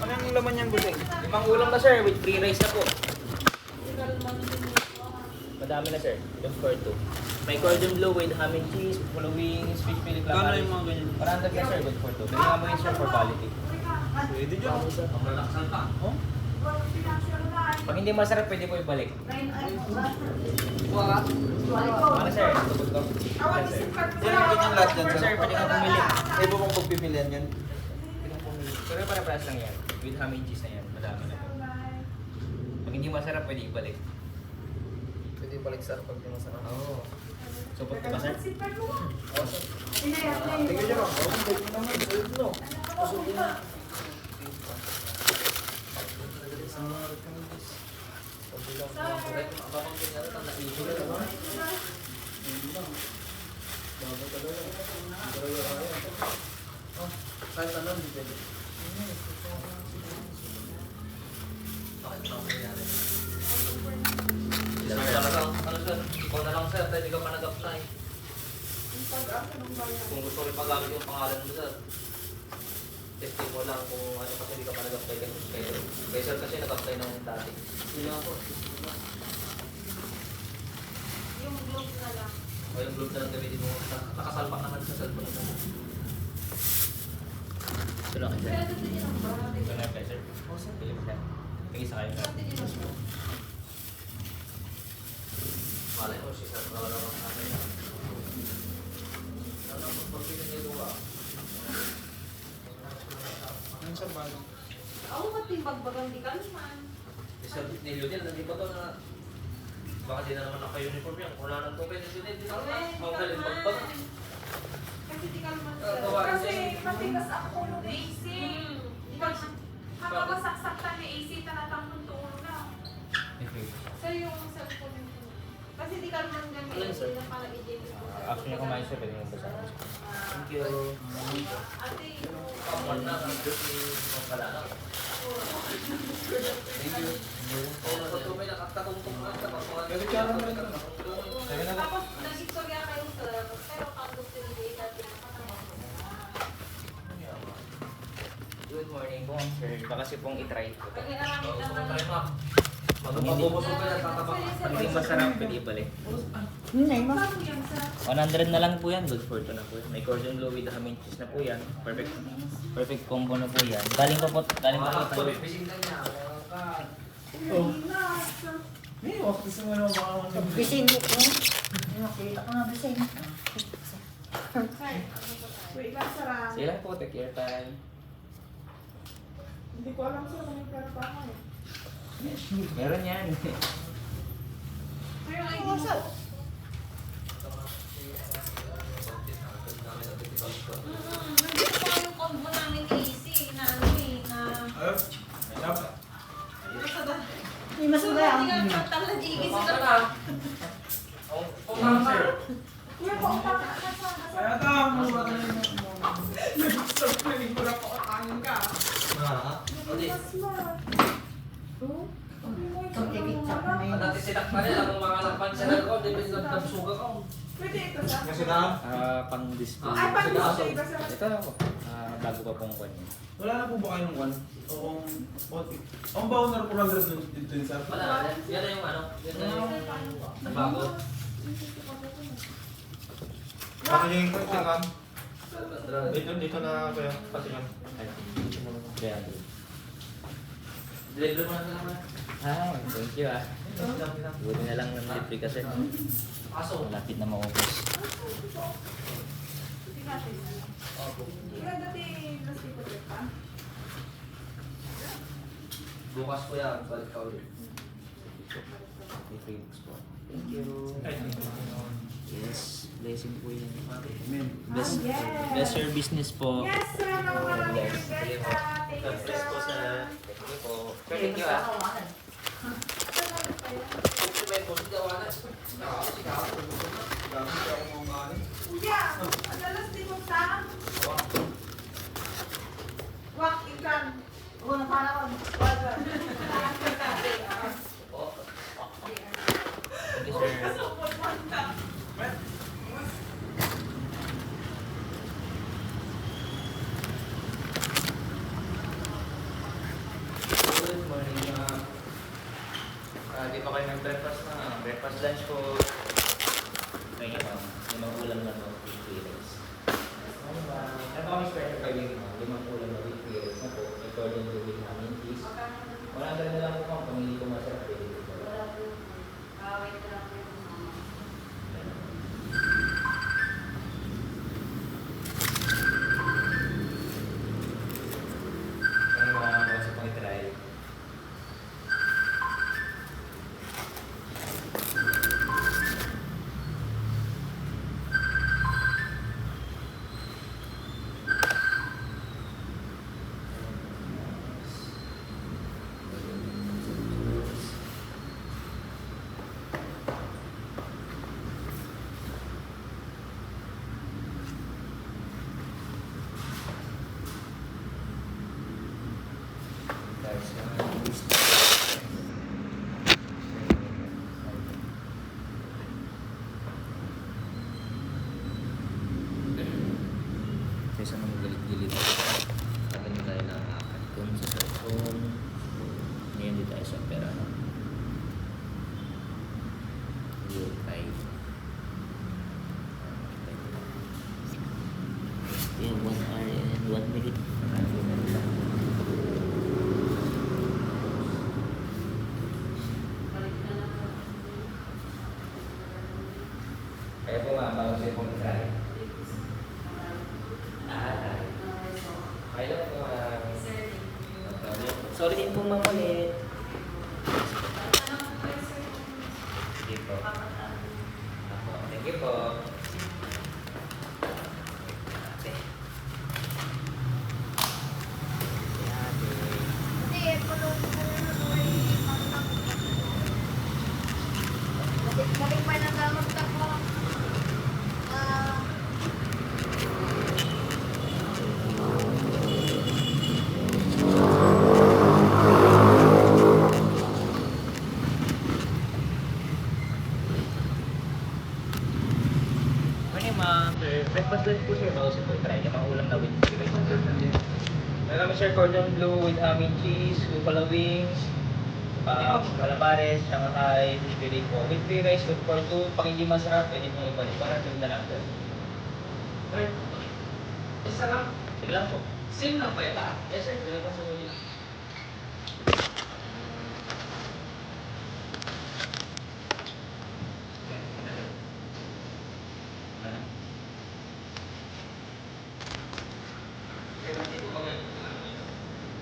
Ano yung laman niyang busing? 5 ulam na, sir, with free rice na po. Madami na, sir. Don't for 2. May cordon bleu with ham and cheese, buffalo wings, fish fillet calamari. Kano yung mga ganyan? 400 na, sir, with for 2. Kailangan mo yun, sir, for quality. Pwede dyan. Oh? Pag hindi masarap, pwede po ibalik. Ano, sir? Tugod ko. Yes, sir. Yan ang ganyan lahat dyan, Sir, pwede ka pumili. Ay, mo kung pagpipilian yan. Pero para-paras lang yan. With ham and cheese na yan. Madami na po. Pag hindi masarap, pwede ibalik. Pwede balik sa pag di masarap. Oo. Support ko ba, sir? Tingnan nyo lang. Tingnan naman. No. Kahit ano, hindi pwede. Bakit ba nangyari? hindi ka pa nag-apply. Yung pag-asa ng bayan. Kung gusto rin magamit yung pangalan mo, sir. Testing mo lang kung ano kasi hindi ka pa nag-apply ka. Kaya sir kasi nag-apply ng dati. Hindi ako. Yung globe na lang. O yung group na lang gamitin mo. Nakasalpak naman sa cellphone mo. Ito lang Pero ito din yung bahay. Ito na apply, sir. O, sir. Pili mo siya. Tingin sa kayo na. Ito din yung Malay mo, si sir. Wala naman sa amin. Ano, magpapilin niyo ba? Ano sa balong? ako matimbag-bagang di ka naman. Isa nilyo din, hindi ba ito na baka di na naman naka-uniform yan. Wala nang tupin, hindi din ako na. Ang galing magbag. Kasi di ka naman Tawagan Kasi siya. matigas ang ulo ni AC. Pag habang Bakit? masaksak ni AC, talatang ng tulo na. So yung cellphone yung kasi di ka naman gamit. Alin, sir? Hindi na pala i-date ko. Actually, kumain siya, pwede mo basa. Thank you. Ate, yung... Kapag na, ang Diyos ni Mang Kalana. Thank you. Kaya sa tubay, nakakatungtong na sa mga Pero kaya naman ito, no? Tapos nag-istorya kayo sir, pero kagod sa hindi dati Good morning po, sir. Baka kasi pong itry. Pag inaramit naman. Try, ma'am. Magpapabusog ka yan, tatabak. Pag hindi masarap, pwede ibalik. Bago yan sa 100 na lang po yan, good for ito na po yan. May cordon bleu with ham and cheese na po yan. Perfect combo na po yan. Galing pa po tayo. Oh. May office mo naman baka Bisin mo ko. Nakita ko na bisin. wait lang sarang. Sige lang po, take your time. Hindi ko alam sila kung may pera pa ako eh. Meron yan. Pero ID mo. Nandito pa yung combo namin ni AC na ano eh, na... May masura. Hindi ka patalagigis sila. Kuya, pautang ka sa Kaya tama mo ba tayo mo? Nag-stop na rin ko na pakatangin ka. Pagkikita ko na yun. Dati sinakpan nila kung mga lakpan siya na ko, di ba nagsuga ko? Pwede ito sa... Kasi na, Pang-display. Ay, pang-display ba sa... Ito ako. Bago pa pong kanya. wala na po ba kayong one? O ang baon na 400 dito din, sir? Wala, yan na yung ano. Yan na yung bago. Patingin ko, tingnan. Dito. Dito na kaya, patingin. Kaya. Deliver mo na naman. Thank you ah. Buti na lang ng libre kasi. Malapit na maubos. Kaya dati nasi ko pa. Bukas ko yan, balik ka ulit. May free books po. Thank you. Yes, blessing po yun. Bless, bless your business po. Yes, sir. Maraming Bless. benta. Thank you, Bless po sir. sir. Thank you po. Thank you ah. Kuya, adalas din mo sa... Wak, ikan. Oo, napala ko. Thank you sir. Good morning. Di pa kayo nag-breakfast na. Breakfast lunch po. Kaya ma'am, limang ulam na po. Weekdays. Ano ba? Ano kami special kayo yung limang ulam na weekdays na po. According to the namin is. Wala na lang po kung hindi ko masarap. Pwede ko po. Ano mga sa pang try? Sorry din po, ma'am, ulit. Sige po. Ako, thank you po. Ate. Ate. Hindi, pulong ko na ay balik pa na gamot ako. Morning, ma'am. Sir, breakfast lunch po, sir. Mausap po. Try niya mga ulam na with rice. Meron kami, sir, cordon bleu with amin cheese, kupala wings, calamares, shanghai, fish fillet po. With free rice, with pork two. Pag hindi masarap, pwede nyo ibalik. Para ito na lang, sir. Sir, isa lang. Sige lang po. Same lang ba yan? Yes, sir. Sige lang po.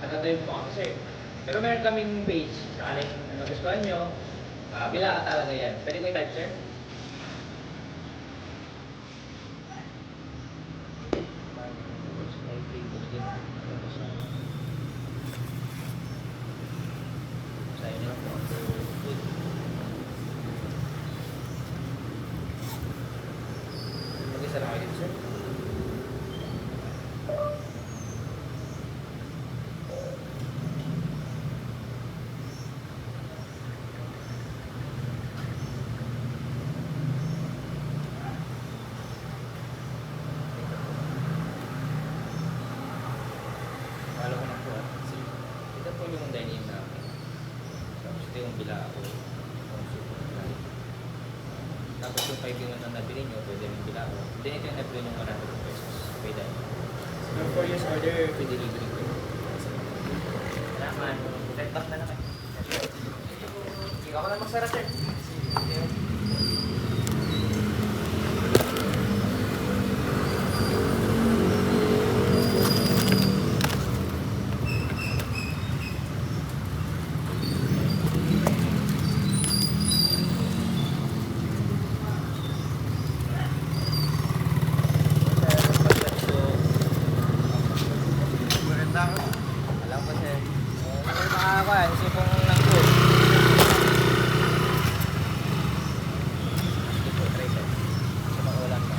Natatayin po kasi. Pero meron kaming page. Sakaling magustuhan nyo. Bila ka talaga yan. Pwede ko i-type, sir? Sa'yo nyo po. Mag-isa lang kayo dito, sir? Follow ko na po. Ito po yung dining namin. Tapos ito yung bilao. Tapos yung 5 yung na nabili nyo, pwede yung bilao. Then ito yung nabili nyo 100 pesos. Pwede. So for your order, free delivery ko. Salamat. Set back na lang kayo. Sige ako lang magsara, sir. Alam ko, sir. May makakakuha. Sipong lang po. Sige po, try, sir. Sa mga ulam na.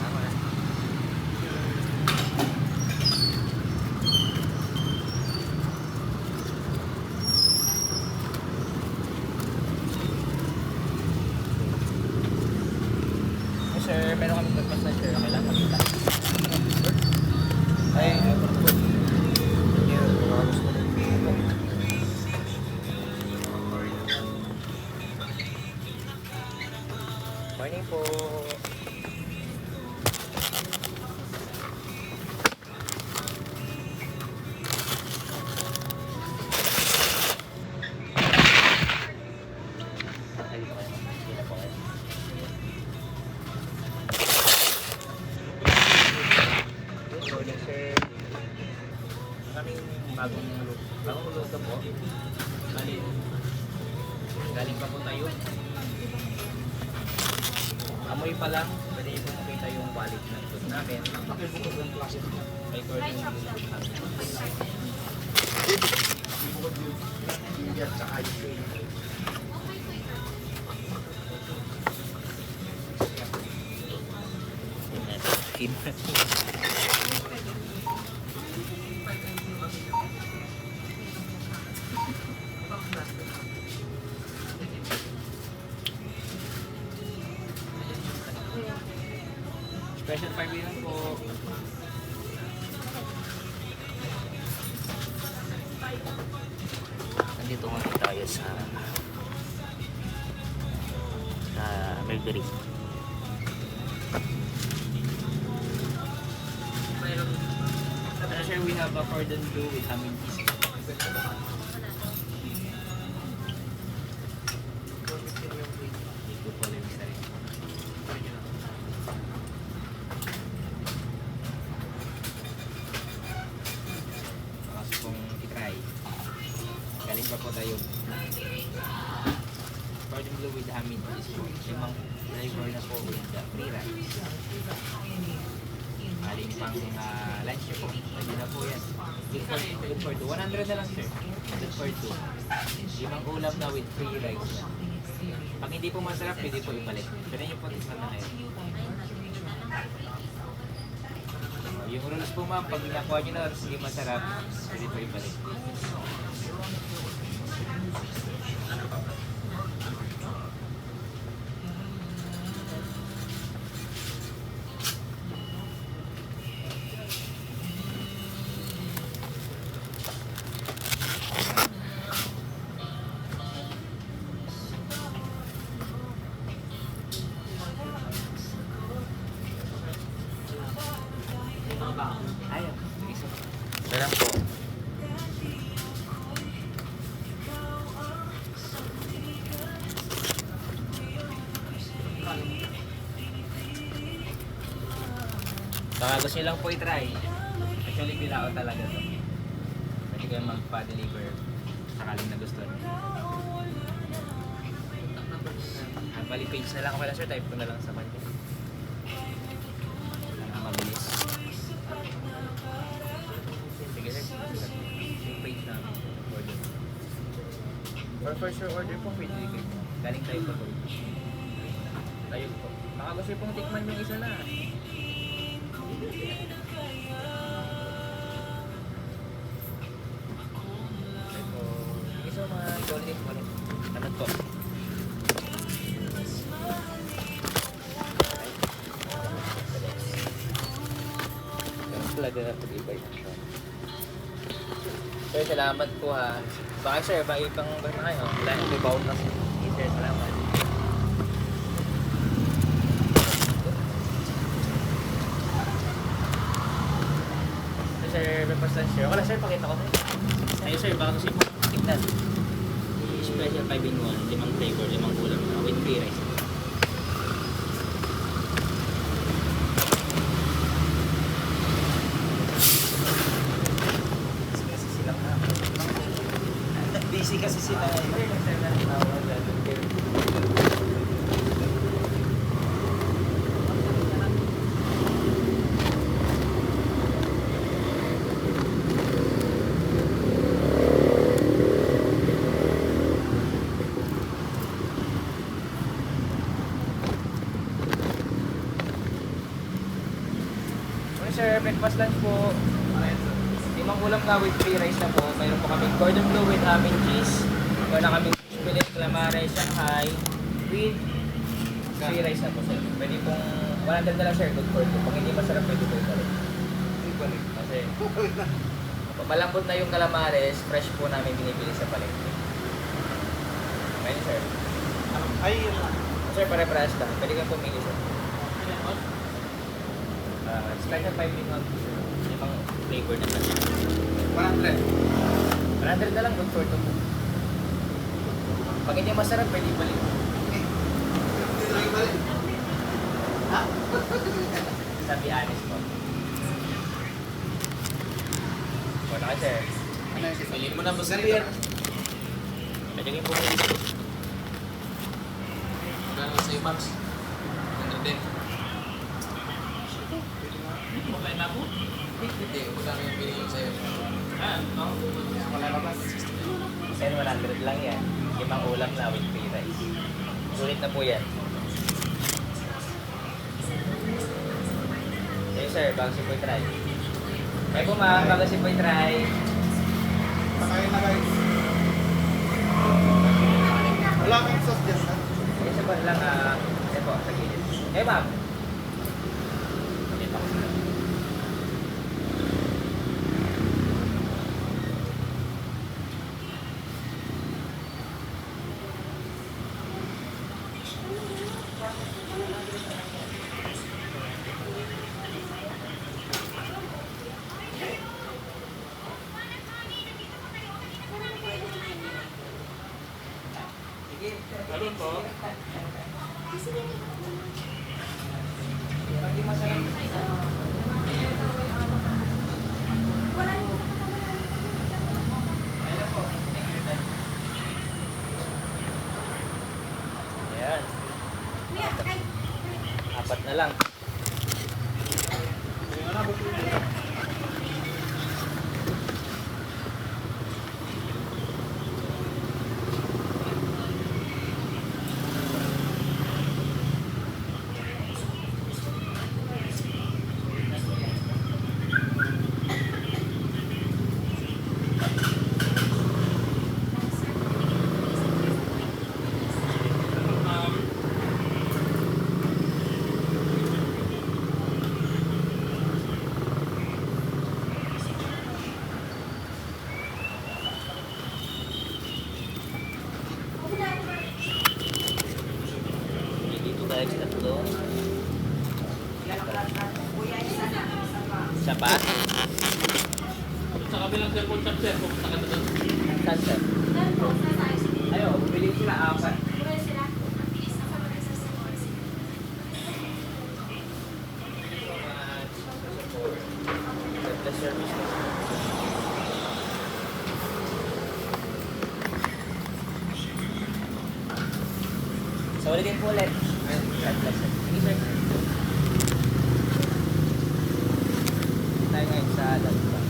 Tama na. Hey, sir, meron kami breakfast na, sir. Okay lang, pakita. Ay, morning po. Ay, hindi na po kayo. Good morning, sir. Kaming bagong luto po. Galing pa po tayo. Amoy pa lang, pwede niyo po makita yung quality ng food namin. Nakibukod ng klase. May cordon bleu. Bukod yung hindi at saka yung Special 5 lang po. Nandito nga tayo sa Mercury. Sir, we have a cordon bleu with ham and cheese. Dito po lang isa rin. po tayo. Cordon bleu with ham and cheese po. Limang flavor na po with the free rice. Aling pang lunch nyo po. Pwede na po yan. Good for two. 100 na lang sir. Good for two. Limang ulam na with free rice na. Pag hindi po masarap, pwede po ibalik. Pero yung po tikman na ngayon. Yung rules po ma'am, pag nakuha nyo na hindi masarap, pwede po ibalik. Ayaw. Sarap po. Baka gusto nyo lang po i-try. Actually, bilao talaga to. Pwede kayo magpa-deliver sakaling na gusto nyo. Bali page na lang pala sir, type ko na lang sa kanya. Mabilis. Sige sir, yung page namin. Order. Or for sure order po, pwede kayo. Galing tayo pa po. Tayo po. Baka gusto pong tikman yung isa na. Tayo po. Sige so mga golden po rin. Ano to? Talaga na pag-ibay na siya. Sir, salamat po ha. Baka sir, baka ipang ba na kayo? Wala nang may baon na. Sir, salamat. Sir, may pastan sir. Wala sir, pakita ko sir. Ayun sir, baka kasi po tignan. Special 5-in-1, limang flavor, limang ulam with free rice. Busy kasi sila. Sir, breakfast lunch po. Limang ulam ka with free rice na po. Mayroon po kaming cordon bleu with ham and cheese. Mayroon na kaming filet calamari Shanghai with free rice na po sir. Pwede pong 100 na lang sir, good for two. Pag hindi masarap, pwede po ibalik. Kasi malambot na yung calamares, fresh po namin binibili sa palengke. Okay sir. Ay, Sir, pare-parehas lang. Pwede kang pumili sir. Special 5-in-1 limang flavor na lang. 100. 100 na lang, good for two. Pag hindi masarap, pwede balik. Ha? Sabi honest po. Wala ka sir. Bilhin mo na po sir. Yan. Pwede kang pumili sir. Magkano sa iyo, Max? 100 din. Okay na po? Hindi, magkano yung bilhin sa iyo? No? Wala naman. 100 lang yan. Limang ulam na with free rice. Sulit na po yan. Okay sir, bago si Boy try. Kaya po ma'am, bago si Boy try. Pakain na guys. Wala kang sauce dyan, ha? Isa po lang, ito po, sa gilid. Eh ma'am. Dito ako sila. Ano po? Pag masarap. Ayun po. na lang. Dito tayo sa tatlo. Isa pa? Sa kabilang cellphone shop, sir, kung saan ka doon. Saan sir? Ayaw, bumili sila apat. The service ko. So, ulitin po ulit. God bless sir. Sige sir. Tayo ngayon sa Lagba.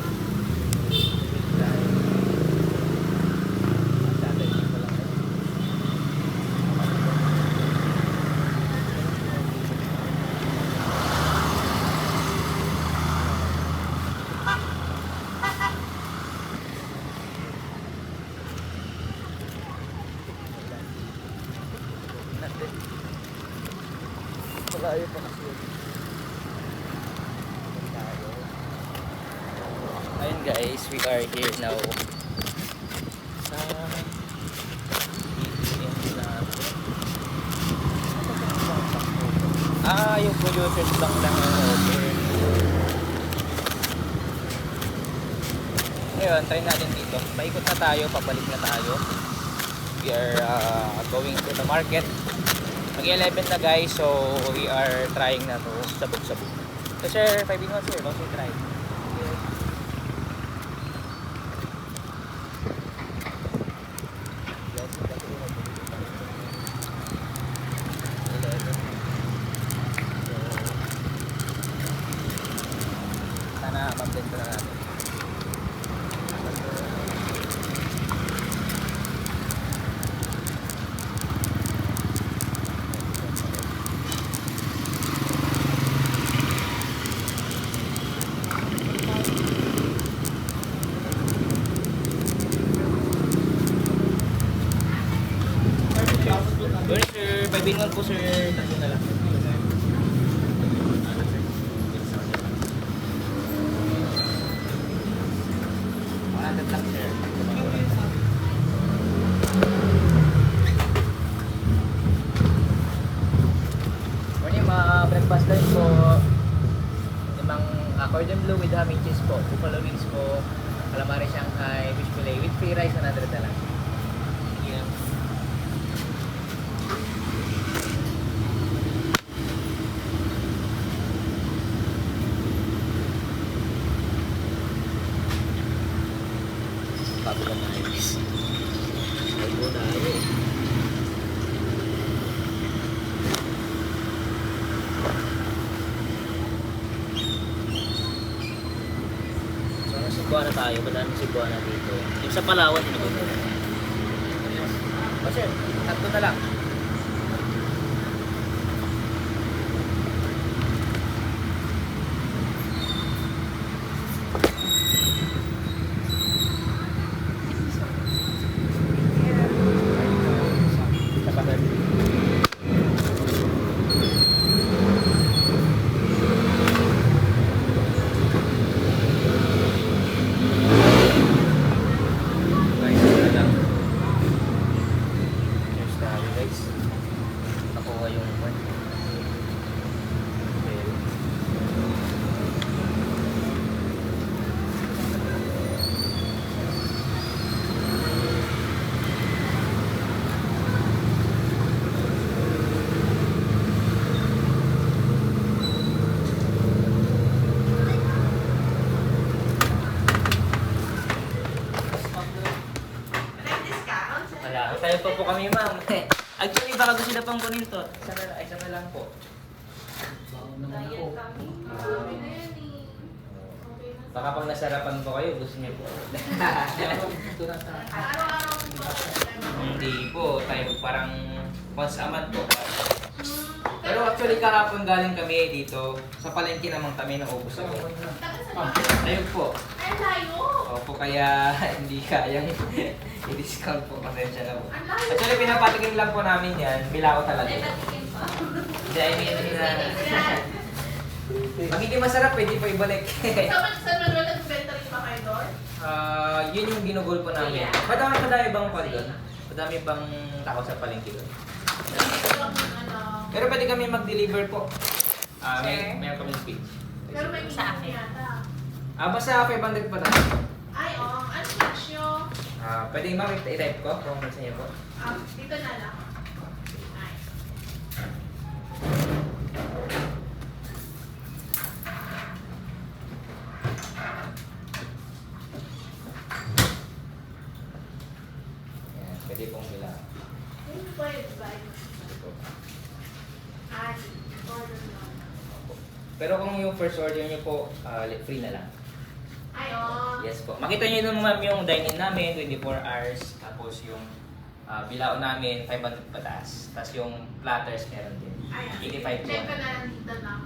Malayo pa kasi yun. Ayun guys, we are here now sa BTM natin. Yung pollution lang lang yung over. Ngayon, try natin dito. Paikot na tayo, pabalik na tayo. We are going to the market. Mag-11 na guys, so we are trying na to sabog-sabog. So sir, 5 in 1 sir, don't you try? Sana mabenta na natin. Good sir, 5 in 1 po sir, tatlo na lang. Lang sir. Morning mga breakfast lunch po. Limang cordon bleu with ham and cheese po. Buffalo wings po. Calamari Shanghai, fish fillet with free rice, 100 na lang. Yeah. Bago na tayo guys. Bago na tayo. So, nasa Cebuana tayo. Madaming Cebuana dito. Yung sa Palawan, hindi ko ito. Oh sir, tatlo na lang. Tayo pa po kami, ma'am. Actually, baka gusto sila pang kunin to. Isa na lang po. naman ako. Diet kami. Okay na yan eh. Okay na. Baka pag nasarapan ko kayo, gusto niyo po. Ito na sa... Araw-araw po. Hindi po, tayo parang once a month po. Pero actually kahapon galing kami dito. Sa palengke naman kami naubos ako. Ayun po. Ay, layo. Opo, kaya hindi kayang i-discount po. Pasensya na po. Ang layo. Actually, pinapatikim lang po namin yan. Bilao talaga. Ay, patikim pa. Hindi, I mean na... Pag hindi masarap, pwede po ibalik. Sa Manuel, nagbenta rin ba kayo doon? Yun yung ginugol po namin. Madami bang pa doon? Madami bang tao sa palengke doon? Pero pwede kami mag-deliver po. May kami page. Pero may Sa minimum akin. yata. Basta 500 pa tayo. Ay, ano match nyo? Pwede ma'am i-type ko kung nasa niyo po. Dito na lang. Ay. Ayan, pwede pong bila. Hindi pwede ba? Pwede po. Ay, order na. Opo. Pero kung yung first order niyo po, free na lang. Ay, Yes po. Makita niyo naman ma'am yung dine-in namin, 24 hours. Tapos yung bilao namin, 500 pataas. Tapos yung platters meron din. Ay, 85 po. check ko na lang dito lang.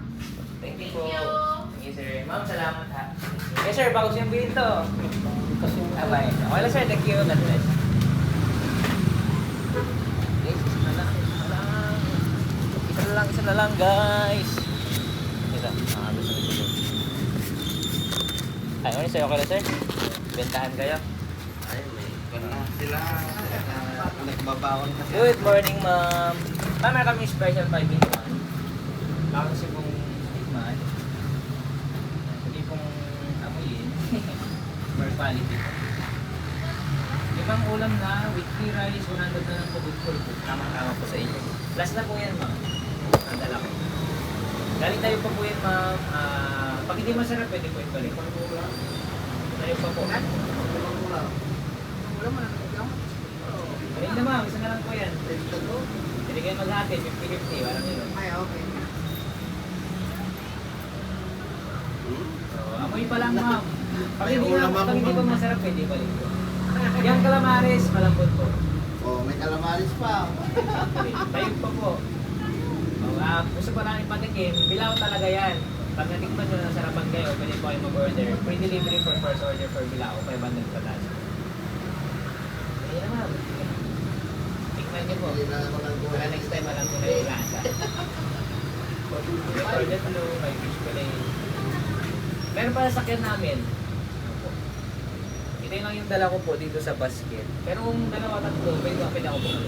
Thank you Thank po. you. Thank you sir. Ma'am, salamat ha. Yes sir, bago siyang bilhin to. Kasi... Bye. Okay lang sir, thank you. God bless. Guys, isa na lang. Isa na lang guys. Ito, gusto ko ito. Ay, ano sir, okay lang sir? Bentahan kayo. Ay, may na sila. Nagbabaon kasi. Good morning ma'am. Ma'am, meron kami special 5 in 1. Baka kasi pong tikman. Hindi pong amuyin. For quality po. Limang ulam na with 3 rice, 100 na lang po with full food. Tama-tama po sa inyo. Last na po yan ma'am. Ang dala ko. Galing tayo pa po yan ma'am. Pag hindi masarap, pwede po ibalik. Tayo pa po. Wala mo na nagbilang. Ayun na ma'am, isa na lang po yan. Hindi kayo maghati, 50-50. Walang yun. Ay, okay. So, amoy pa lang ma'am. Pag May hindi, ulam pag ako, hindi pa ma'am. masarap, pwede balik po. Yung calamares, malambot po. Oh, may calamaris pa. Okay, tayo pa po. Gusto pa namin patikim, bilao talaga yan. Pag natikman nyo na nasarapan kayo, pwede po kayo mag-order. Free delivery for first order for bilao, 500 patas. Ayun na ma'am. Tikman nyo po. Hindi na ako Para nagbuhay. next time alam ko na yung lasa. For the blue, may fish fillet. Meron pala sakyan namin. Opo. Ito yung lang yung dala ko po dito sa basket. Pero kung dalawa tatlo, pwede ako po.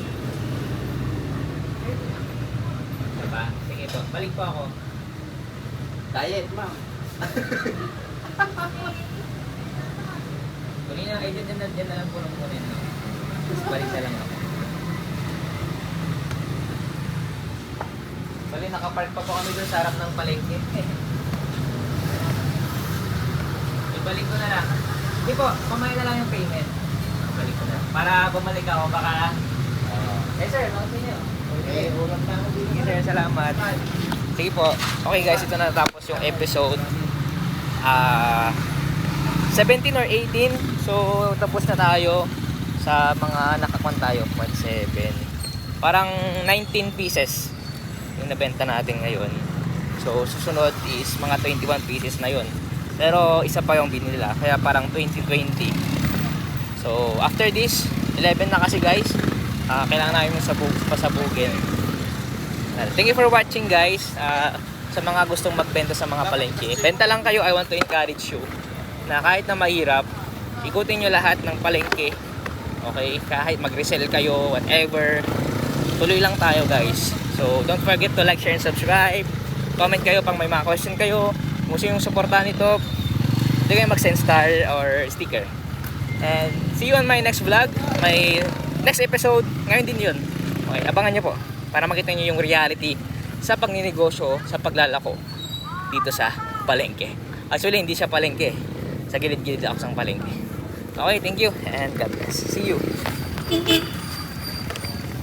Diba? Sige po, balik po ako. Diet, ma'am. Kunin na, dyan na lang po ng kunin. Tapos balik na lang ako. Bali, nakapark pa po kami doon sa harap ng palengke. Ibalik ko na lang. Hindi po, kamay na lang yung payment. Balik ko na. Para bumalik ako, baka... Eh sir, makapin niyo. Okay, ulam na ako dito. Sige sir, salamat. Sige po. Okay guys, ito na natapos yung episode 17 or 18. So, tapos na tayo sa mga nakakuan tayo. 1.7. Parang 19 pieces yung nabenta natin ngayon. So, susunod is mga 21 pieces na yun. Pero isa pa yung binili nila. Kaya parang 20-20. So, after this, 11 na kasi guys. Kailangan namin pasabugin. Thank you for watching guys. Sa mga gustong magbenta sa mga palengke, benta lang kayo. I want to encourage you na kahit na mahirap, ikutin nyo lahat ng palengke. Okay? Kahit mag-resell kayo, whatever, tuloy lang tayo guys. So don't forget to like, share, and subscribe. Comment kayo pang may mga question kayo. Kung gusto yung supportahan nito, hindi kayo mag-send star or sticker. And see you on my next vlog, my next episode. Ngayon din yun. Okay, abangan nyo po para makita nyo yung reality sa pagninegosyo, sa paglalako dito sa palengke. Actually, hindi siya palengke. Sa gilid-gilid ako sa palengke. Okay, thank you and God bless. See you.